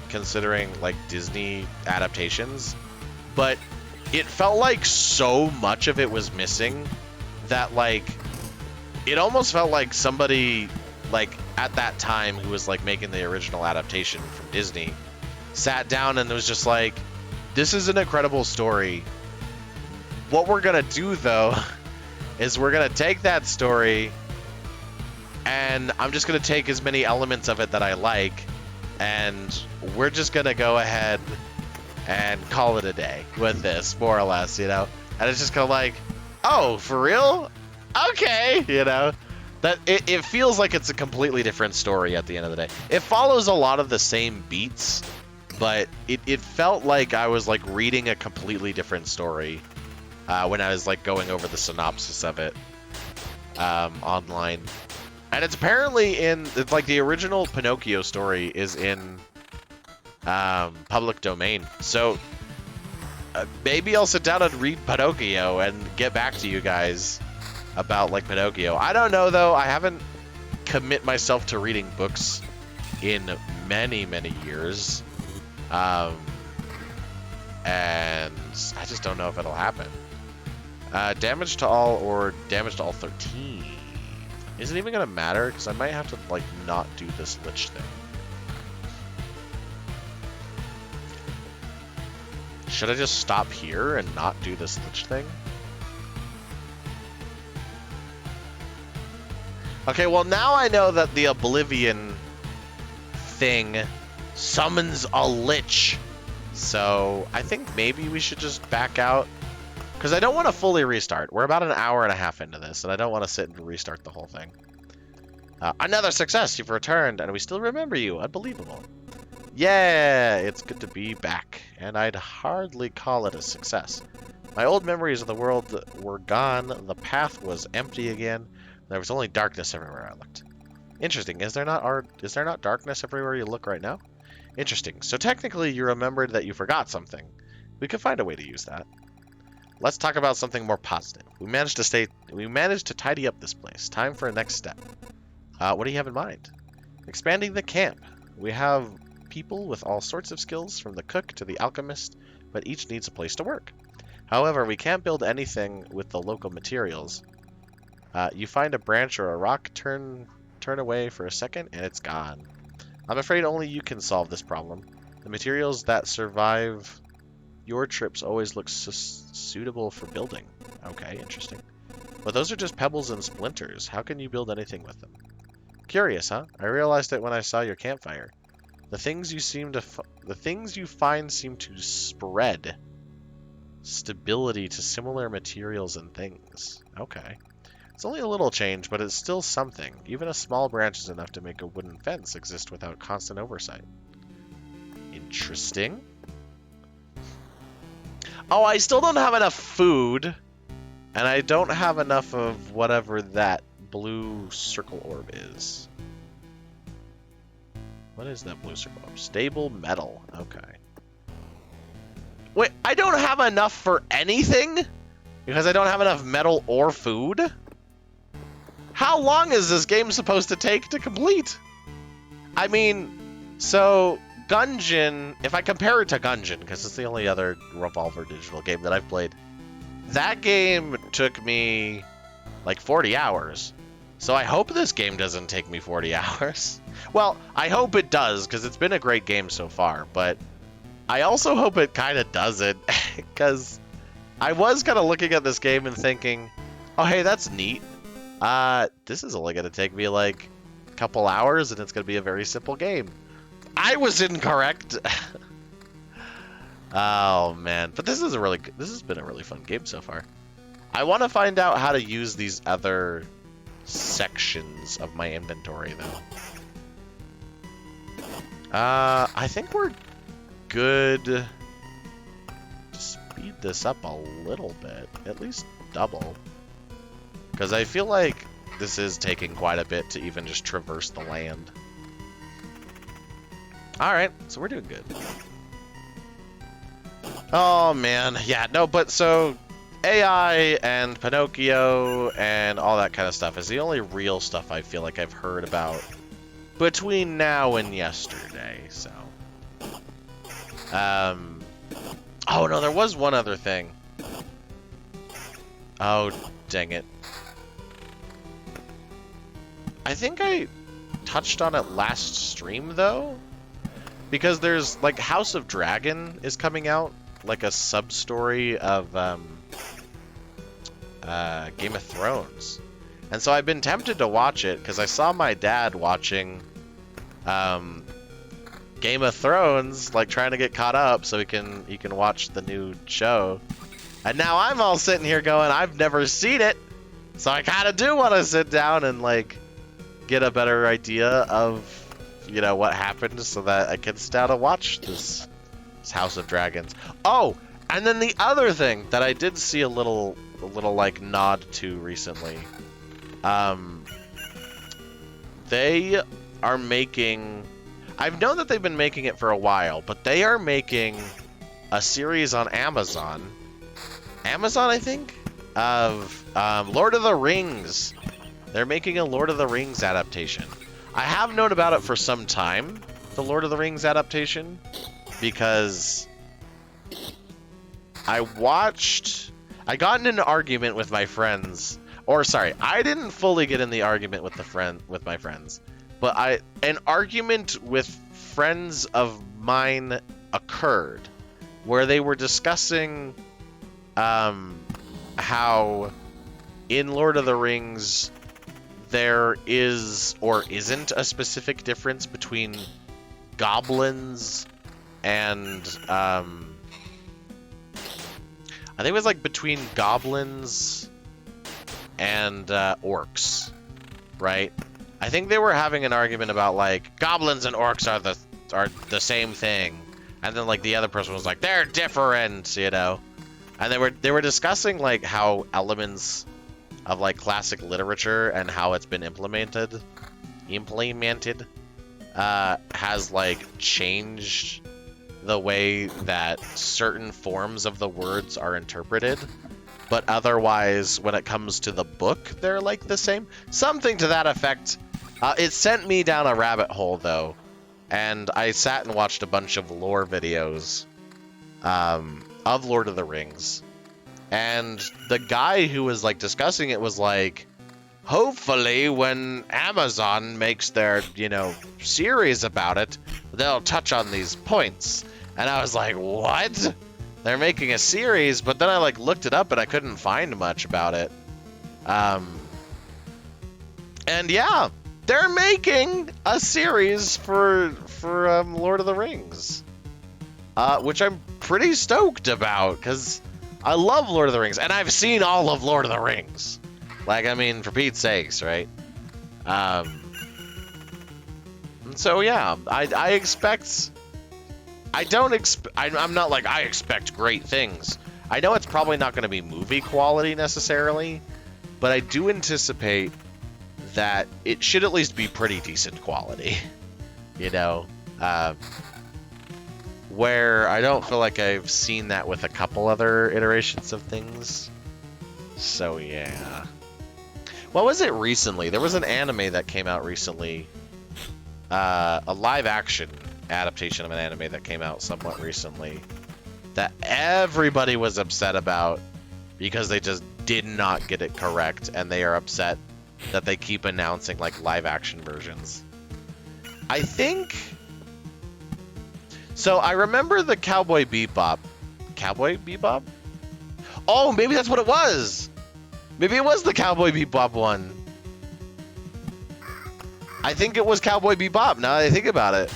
considering, like, Disney adaptations, but it felt like so much of it was missing that, like, it almost felt like somebody, like, at that time who was, like, making the original adaptation from Disney sat down and was just like, this is an incredible story. What we're gonna do, though, is we're gonna take that story and I'm just gonna take as many elements of it that I like, and we're just gonna go ahead and call it a day with this, more or less, you know? And it's just kind of like, oh, for real? Okay, you know? That it feels like it's a completely different story at the end of the day. It follows a lot of the same beats, but it felt like I was, like, reading a completely different story when I was, like, going over the synopsis of it online. And it's apparently it's like the original Pinocchio story is in public domain. So maybe I'll sit down and read Pinocchio and get back to you guys about, like, Pinocchio. I don't know, though. I haven't commit myself to reading books in many, many years. And I just don't know if it'll happen. Damage to all or damage to all 13. Is it even going to matter? Because I might have to, like, not do this Lich thing. Should I just stop here and not do this Lich thing? Okay, well, now I know that the Oblivion thing summons a Lich. So I think maybe we should just back out. Because I don't want to fully restart. We're about an hour and a half into this, and I don't want to sit and restart the whole thing. Another success! You've returned, and we still remember you. Unbelievable. Yeah, it's good to be back, and I'd hardly call it a success. My old memories of the world were gone, the path was empty again, there was only darkness everywhere I looked. Interesting, is there not darkness everywhere you look right now? Interesting, so technically you remembered that you forgot something. We could find a way to use that. Let's talk about something more positive. We managed to tidy up this place. Time for a next step. What do you have in mind? Expanding the camp. We have people with all sorts of skills, from the cook to the alchemist, but each needs a place to work. However, we can't build anything with the local materials. You find a branch or a rock, turn away for a second, and it's gone. I'm afraid only you can solve this problem. The materials that survive your trips always look suitable for building. Okay, interesting. But those are just pebbles and splinters. How can you build anything with them? Curious, huh? I realized it when I saw your campfire. The things you find seem to spread. stability to similar materials and things. Okay. It's only a little change, but it's still something. Even a small branch is enough to make a wooden fence exist without constant oversight. Interesting. Oh, I still don't have enough food, and I don't have enough of whatever that blue circle orb is. What is that blue circle orb? Stable metal. Okay. Wait, I don't have enough for anything? Because I don't have enough metal or food? How long is this game supposed to take to complete? I mean, so Gungeon, if I compare it to Gungeon, because it's the only other Revolver digital game that I've played, that game took me like 40 hours. So I hope this game doesn't take me 40 hours. Well, I hope it does, because it's been a great game so far, but I also hope it kind of doesn't, because I was kind of looking at this game and thinking, oh, hey, that's neat. This is only going to take me like a couple hours, and it's going to be a very simple game. I was incorrect. Oh, man. But this has been a really fun game so far. I want to find out how to use these other sections of my inventory, though. I think we're good to speed this up a little bit, at least double, because I feel like this is taking quite a bit to even just traverse the land. Alright, so we're doing good. Oh man, yeah, no, but so AI and Pinocchio and all that kind of stuff is the only real stuff I feel like I've heard about between now and yesterday, so. Oh no, there was one other thing. Oh, dang it. I think I touched on it last stream, though. Because there's, like, House of Dragon is coming out. Like a sub-story of, Game of Thrones. And so I've been tempted to watch it, because I saw my dad watching, Game of Thrones, like, trying to get caught up so he can watch the new show. And now I'm all sitting here going, I've never seen it. So I kind of do want to sit down and, like, get a better idea of, you know, what happened so that I can sit down and watch this House of Dragons. Oh, and then the other thing that I did see a little like nod to recently. They are making, I've known that they've been making it for a while, but they are making a series on Amazon, I think, of Lord of the Rings. They're making a Lord of the Rings adaptation. I have known about it for some time, the Lord of the Rings adaptation, because I got in an argument with my friends, or sorry, I didn't fully get in the argument with my friends, but an argument with friends of mine occurred where they were discussing how in Lord of the Rings there is or isn't a specific difference between goblins and I think it was like between goblins and orcs, right? I think they were having an argument about like goblins and orcs are the same thing, and then like the other person was like they're different, you know. And they were discussing like how elements of like classic literature and how it's been implemented has like changed the way that certain forms of the words are interpreted, but otherwise when it comes to the book they're like the same, something to that effect. It sent me down a rabbit hole though, and I sat and watched a bunch of lore videos of Lord of the Rings. And the guy who was like discussing it was like, hopefully when Amazon makes their, you know, series about it, they'll touch on these points. And I was like, what? They're making a series? But then I like looked it up and I couldn't find much about it. And yeah, they're making a series for Lord of the Rings, which I'm pretty stoked about, because I love Lord of the Rings, and I've seen all of Lord of the Rings. Like, I mean, for Pete's sakes, right? So yeah, I expect. I don't expect. I'm not like I expect great things. I know it's probably not going to be movie quality necessarily, but I do anticipate that it should at least be pretty decent quality. You know, where I don't feel like I've seen that with a couple other iterations of things. So yeah. What was it recently? There was an anime that came out recently. A live action adaptation of an anime that came out somewhat recently that everybody was upset about because they just did not get it correct, and they are upset that they keep announcing like live action versions. I think so. I remember the Cowboy Bebop. Cowboy Bebop? Oh, maybe that's what it was. Maybe it was the Cowboy Bebop one. I think it was Cowboy Bebop, now that I think about it.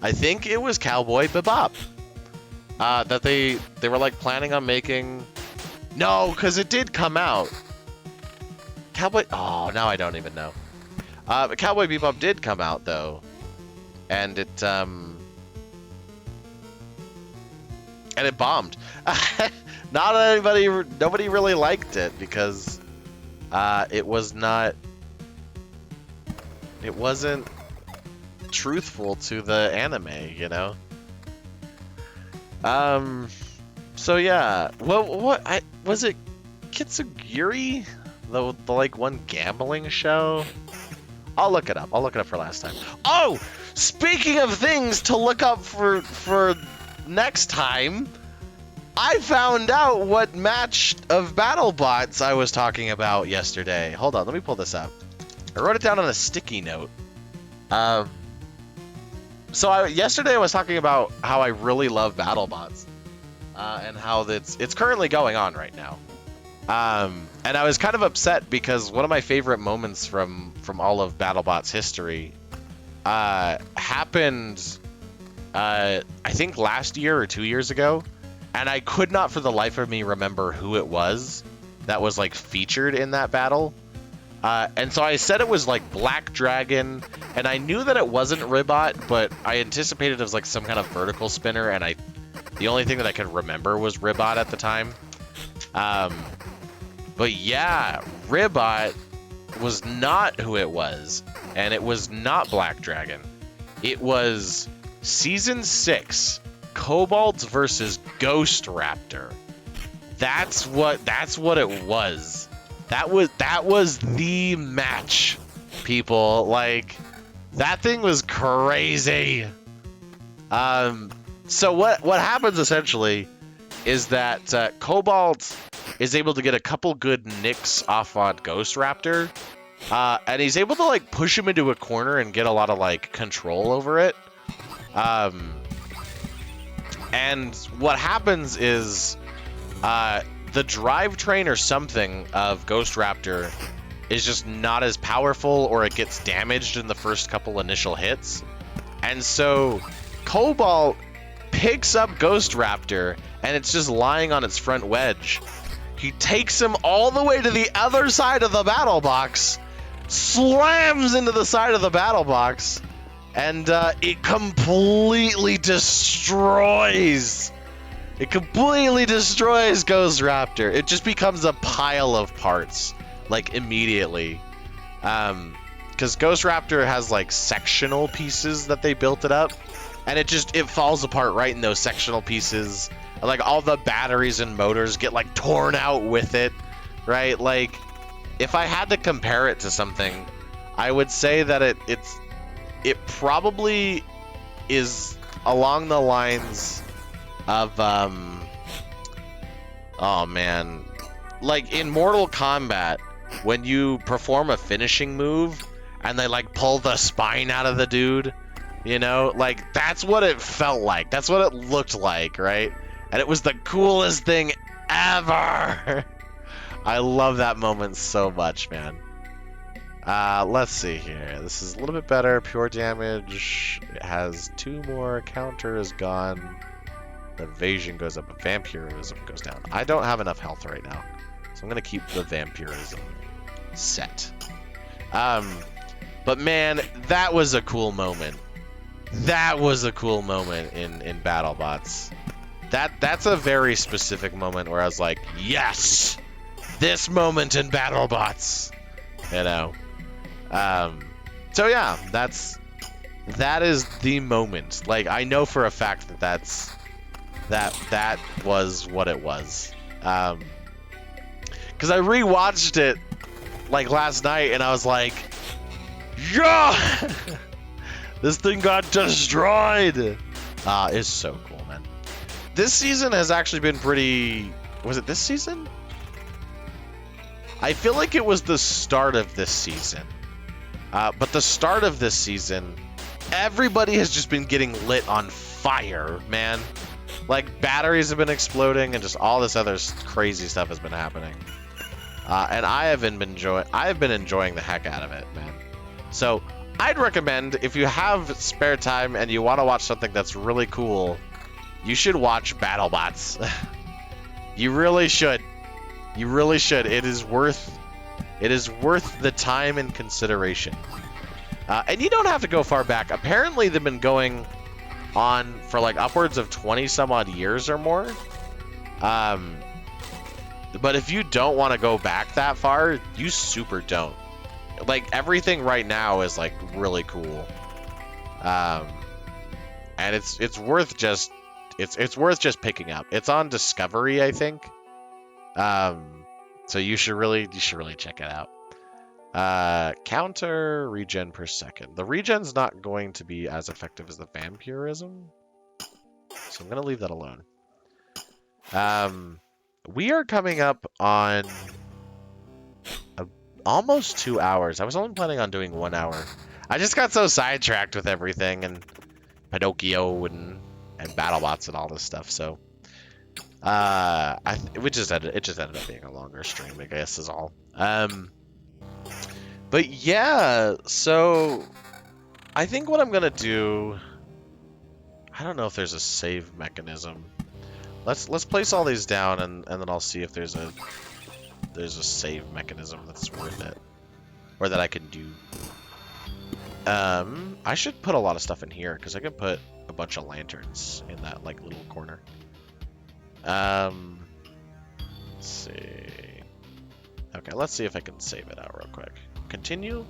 I think it was Cowboy Bebop. That they were like planning on making... No, because it did come out. Cowboy... Oh, now I don't even know. But Cowboy Bebop did come out, though. And it bombed. Nobody really liked it because it wasn't truthful to the anime, you know. So yeah, what was it? Kitsuguri, the like one gambling show. I'll look it up. I'll look it up for last time. Oh, speaking of things to look up for next time, I found out what match of BattleBots I was talking about yesterday. Hold on, let me pull this up. I wrote it down on a sticky note. Yesterday I was talking about how I really love BattleBots, and how it's currently going on right now. And I was kind of upset because one of my favorite moments from all of BattleBots history happened, I think last year or 2 years ago, and I could not for the life of me remember who it was that was like featured in that battle. And so I said it was like Black Dragon, and I knew that it wasn't Ribot, but I anticipated it was like some kind of vertical spinner, and the only thing that I could remember was Ribot at the time. But yeah, Ribot was not who it was, and it was not Black Dragon. It was Season 6, Kobolds versus Ghost Raptor. That's what it was. That was the match, people. Like, that thing was crazy. So what happens essentially is that Cobalt is able to get a couple good nicks off on Ghost Raptor, and he's able to like push him into a corner and get a lot of like control over it. And what happens is the drivetrain or something of Ghost Raptor is just not as powerful, or it gets damaged in the first couple initial hits. And so Cobalt picks up Ghost Raptor, and it's just lying on its front wedge. He takes him all the way to the other side of the battle box, slams into the side of the battle box, and it completely destroys. It completely destroys Ghost Raptor. It just becomes a pile of parts, like, immediately. Because Ghost Raptor has, like, sectional pieces that they built it up, and it falls apart right in those sectional pieces. Like, all the batteries and motors get, like, torn out with it, right? Like, if I had to compare it to something, I would say that it probably is along the lines of, oh man, like in Mortal Kombat, when you perform a finishing move and they like pull the spine out of the dude, you know, like that's what it felt like. That's what it looked like, right? And it was the coolest thing ever. I love that moment so much, man. Let's see here. This is a little bit better. Pure damage. It has 2 more. Counter is gone. Evasion goes up, but vampirism goes down. I don't have enough health right now, so I'm gonna keep the vampirism set. But man, that was a cool moment. That was a cool moment in BattleBots. That's a very specific moment where I was like, yes, this moment in BattleBots, you know. So yeah, that is the moment. Like, I know for a fact that was what it was. Because I rewatched it like last night and I was like, yeah, this thing got destroyed. It's so cool, man. This season has actually been pretty. Was it this season? I feel like it was the start of this season. But the start of this season, everybody has just been getting lit on fire, man. Like, batteries have been exploding and just all this other crazy stuff has been happening. And I have been enjoying the heck out of it, man. So I'd recommend, if you have spare time and you want to watch something that's really cool, you should watch BattleBots. You really should. You really should. It is worth the time and consideration. And you don't have to go far back. Apparently, they've been going on for like upwards of 20 some odd years or more. But if you don't want to go back that far, you super don't. Like, everything right now is like really cool. And it's worth just picking up. It's on Discovery, I think. So you should really check it out. Counter regen per second. The regen's not going to be as effective as the vampirism, so I'm gonna leave that alone. We are coming up on almost 2 hours. I was only planning on doing 1 hour. I just got so sidetracked with everything and Pinocchio and BattleBots and all this stuff. So it just ended up being a longer stream, I guess, is all. But yeah, so I think what I'm gonna do, I don't know if there's a save mechanism. Let's place all these down and then I'll see if there's a save mechanism that's worth it, or that I can do. I should put a lot of stuff in here because I can put a bunch of lanterns in that like little corner. Let's see. Okay, let's see if I can save it out real quick. Continue.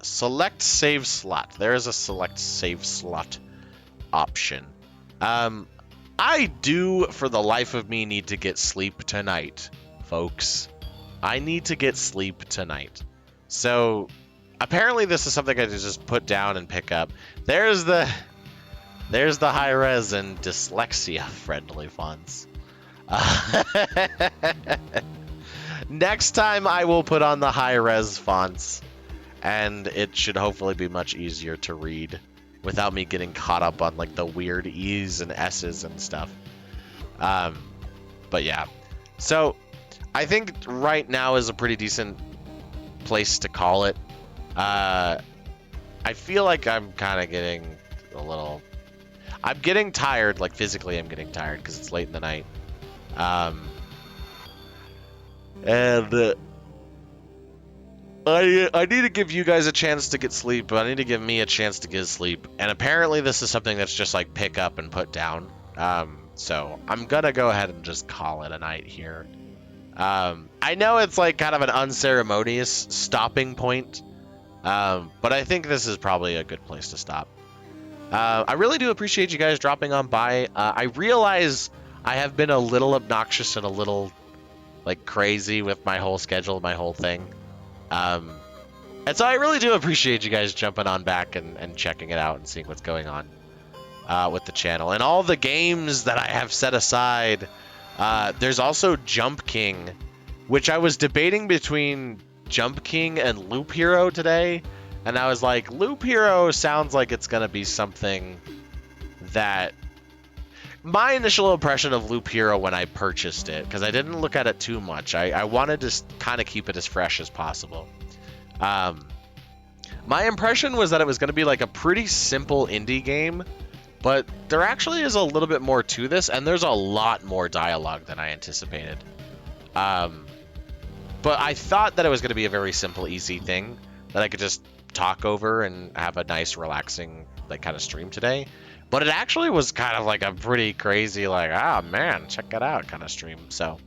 Select save slot. There is a select save slot option. I do, for the life of me, need to get sleep tonight, folks. I need to get sleep tonight. So, apparently this is something I can just put down and pick up. There's the high-res and dyslexia-friendly fonts. Next time I will put on the high-res fonts, and it should hopefully be much easier to read without me getting caught up on like the weird E's and S's and stuff. But yeah, so I think right now is a pretty decent place to call it. I feel like I'm kind of getting a little... I'm getting tired, like physically I'm getting tired because it's late in the night. And I need to give you guys a chance to get sleep, but I need to give me a chance to get sleep. And apparently this is something that's just like pick up and put down. So I'm gonna go ahead and just call it a night here. I know it's like kind of an unceremonious stopping point, but I think this is probably a good place to stop. I really do appreciate you guys dropping on by. I realize I have been a little obnoxious and a little like crazy with my whole schedule, my whole thing. And so I really do appreciate you guys jumping on back and checking it out and seeing what's going on with the channel. And all the games that I have set aside. There's also Jump King, which I was debating between Jump King and Loop Hero today. And I was like, Loop Hero sounds like it's going to be something that... My initial impression of Loop Hero when I purchased it, because I didn't look at it too much, I wanted to kind of keep it as fresh as possible. My impression was that it was going to be like a pretty simple indie game But there actually is a little bit more to this, and there's a lot more dialogue than I anticipated. But I thought that it was going to be a very simple, easy thing that I could just talk over and have a nice, relaxing, like, kind of stream today. But it actually was kind of like a pretty crazy, like, ah, man, check it out kind of stream. So,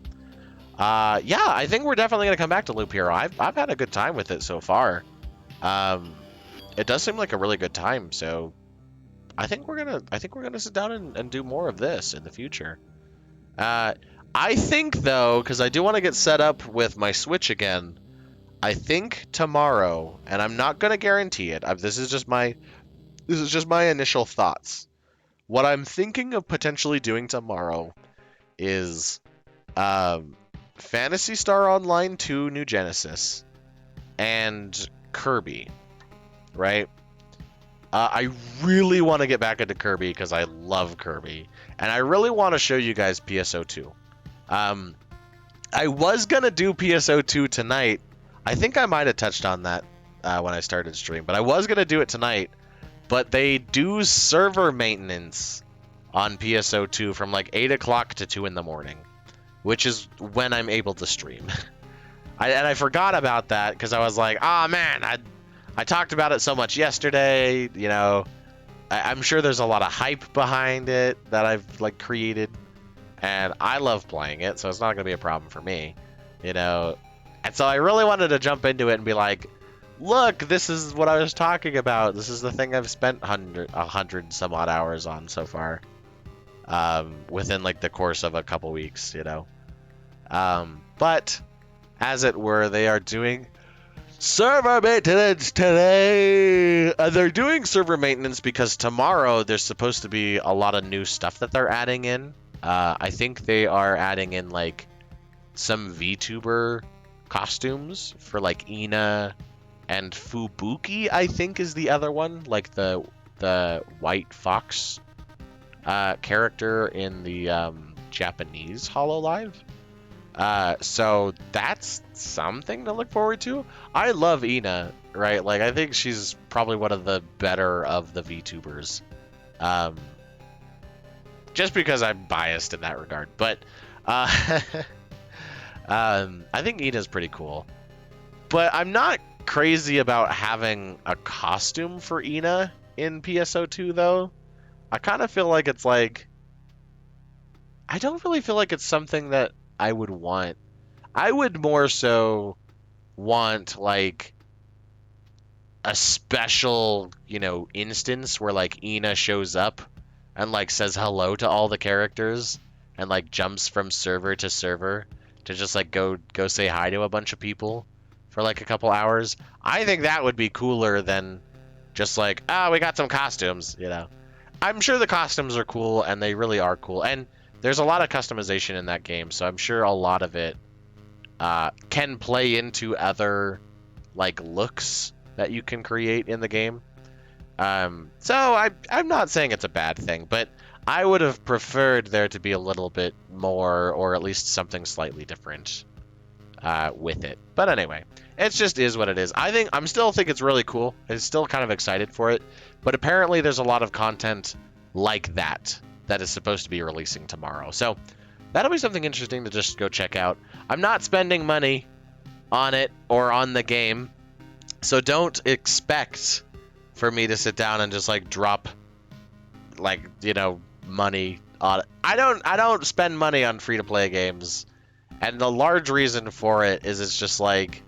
yeah, I think we're definitely going to come back to Loop Hero. I've had a good time with it so far. It does seem like a really good time, so I think we're gonna sit down and do more of this in the future. I think though, because I do want to get set up with my Switch again, I think tomorrow, and I'm not gonna guarantee it. This is just my initial thoughts. What I'm thinking of potentially doing tomorrow is Phantasy Star Online 2 New Genesis and Kirby, right? I really want to get back into Kirby because I love Kirby, and I really want to show you guys PSO2. I was gonna do PSO2 tonight. I think I might have touched on that when I started stream, but I was gonna do it tonight. But they do server maintenance on PSO2 from like 8 o'clock to 2 in the morning, which is when I'm able to stream. And I forgot about that because I was like, oh man, I talked about it so much yesterday, you know. I'm sure there's a lot of hype behind it that I've like created, and I love playing it, so it's not gonna be a problem for me, you know. And so I really wanted to jump into it and be like, look, this is what I was talking about. This is the thing I've spent 100 some odd hours on so far, within like the course of a couple weeks, you know. But as it were, they are doing server maintenance today. They're doing server maintenance because tomorrow there's supposed to be a lot of new stuff that they're adding in. I think they are adding in like some VTuber costumes for like Ina and Fubuki, I think is the other one, like the white fox character in the Japanese HoloLive. So that's something to look forward to. I love Ina, right? Like, I think she's probably one of the better of the VTubers. Just because I'm biased in that regard. But, I think Ina's pretty cool. But I'm not crazy about having a costume for Ina in PSO2, though. I kind of feel like it's like... I don't really feel like it's something that I would want. I would more so want like a special, you know, instance where like Ina shows up and like says hello to all the characters and like jumps from server to server to just like go say hi to a bunch of people for like a couple hours. I think that would be cooler than just like, oh, we got some costumes, you know. I'm sure the costumes are cool, and they really are cool, and there's a lot of customization in that game, so I'm sure a lot of it can play into other like looks that you can create in the game. So I'm not saying it's a bad thing, but I would have preferred there to be a little bit more, or at least something slightly different with it. But anyway, it just is what it is. I'm still think it's really cool. I'm still kind of excited for it, but apparently there's a lot of content like that is supposed to be releasing tomorrow. So that'll be something interesting to just go check out. I'm not spending money on it or on the game, so don't expect for me to sit down and just like drop like, you know, money on it. I don't spend money on free-to-play games, and the large reason for it is it's just like,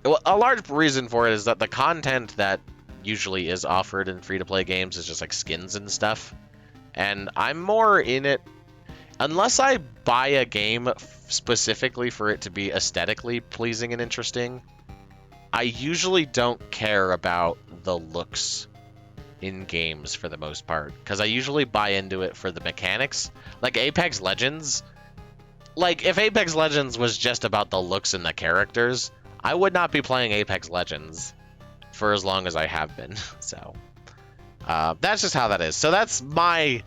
well, a large reason for it is that the content that usually is offered in free-to-play games is just like skins and stuff. And I'm more in it, unless I buy a game specifically for it to be aesthetically pleasing and interesting, I usually don't care about the looks in games for the most part, because I usually buy into it for the mechanics. Like Apex Legends, like if Apex Legends was just about the looks and the characters, I would not be playing Apex Legends for as long as I have been. So that's just how that is. So that's my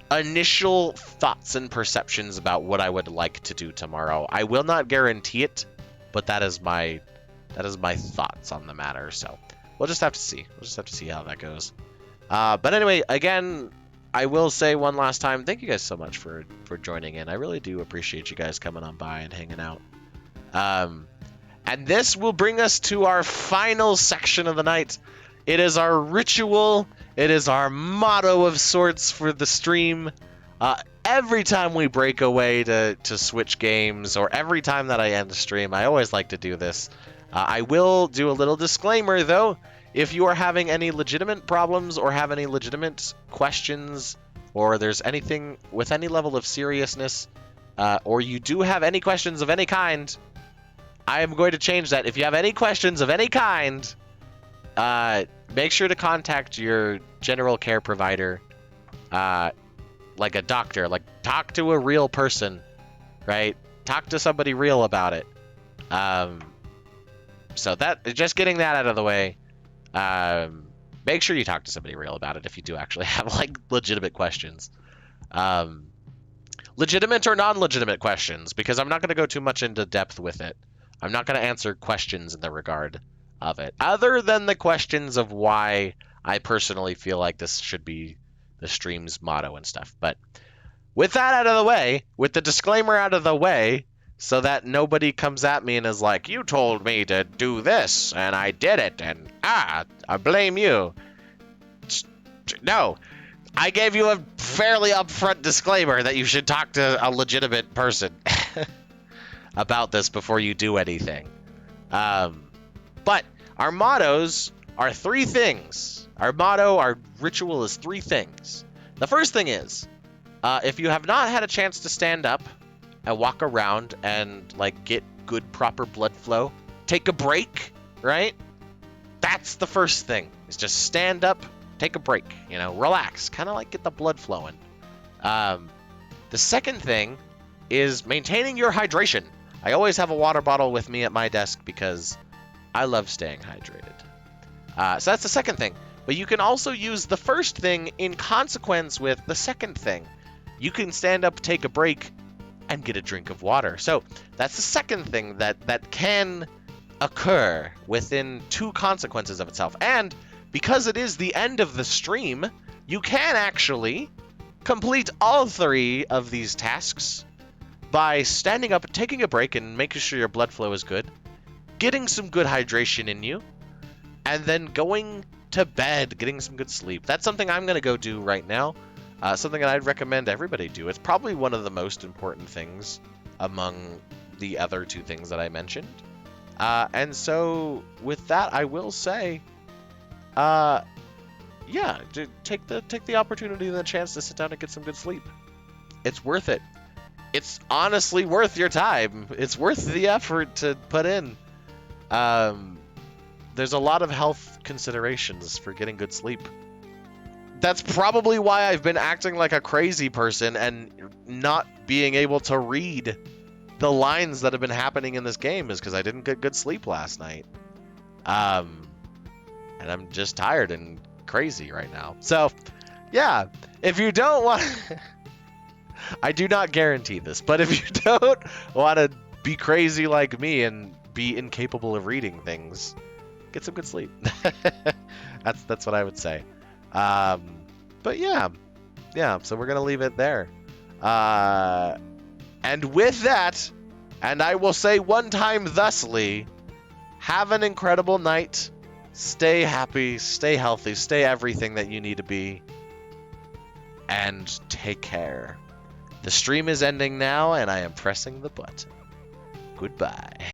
initial thoughts and perceptions about what I would like to do tomorrow. I will not guarantee it, but that is my thoughts on the matter. So we'll just have to see. We'll just have to see how that goes. But anyway, again, I will say one last time, thank you guys so much for joining in. I really do appreciate you guys coming on by and hanging out. And this will bring us to our final section of the night. It is our ritual. It is our motto of sorts for the stream. Every time we break away to switch games, or every time that I end the stream, I always like to do this. I will do a little disclaimer, though. If you are having any legitimate problems or have any legitimate questions, or there's anything with any level of seriousness, or you do have any questions of any kind, I am going to change that. If you have any questions of any kind, make sure to contact your general care provider, like a doctor. Like, talk to a real person, right? Talk to somebody real about it. So that, just getting that out of the way. Make sure you talk to somebody real about it if you do actually have like legitimate questions. Legitimate or non-legitimate questions, because I'm not going to go too much into depth with it. I'm not going to answer questions in the regard of it, other than the questions of why I personally feel like this should be the stream's motto and stuff. But with that out of the way, with the disclaimer out of the way, so that nobody comes at me and is like, you told me to do this, and I did it, and I blame you. No, I gave you a fairly upfront disclaimer that you should talk to a legitimate person about this before you do anything. But our mottos are three things. Our motto, our ritual is three things. The first thing is, if you have not had a chance to stand up and walk around and like get good proper blood flow, take a break, right? That's the first thing, is just stand up, take a break, you know, relax, kind of like get the blood flowing. The second thing is maintaining your hydration. I always have a water bottle with me at my desk because I love staying hydrated. So that's the second thing. But you can also use the first thing in consequence with the second thing. You can stand up, take a break, and get a drink of water. So that's the second thing that can occur within two consequences of itself. And because it is the end of the stream, you can actually complete all three of these tasks by standing up, taking a break, and making sure your blood flow is good, getting some good hydration in you, and then going to bed, getting some good sleep. That's something I'm going to go do right now. Something that I'd recommend everybody do. It's probably one of the most important things among the other two things that I mentioned. And so with that, I will say, yeah, take the opportunity and the chance to sit down and get some good sleep. It's worth it. It's honestly worth your time. It's worth the effort to put in. There's a lot of health considerations for getting good sleep. That's probably why I've been acting like a crazy person and not being able to read the lines that have been happening in this game, is because I didn't get good sleep last night. And I'm just tired and crazy right now. So, yeah, if you don't want... I do not guarantee this, but if you don't want to be crazy like me and be incapable of reading things, get some good sleep. That's what I would say. But yeah, so we're gonna leave it there. And with that, and I will say one time thusly, have an incredible night. Stay happy, stay healthy, stay everything that you need to be, and take care. The stream is ending now, and I am pressing the button. Goodbye.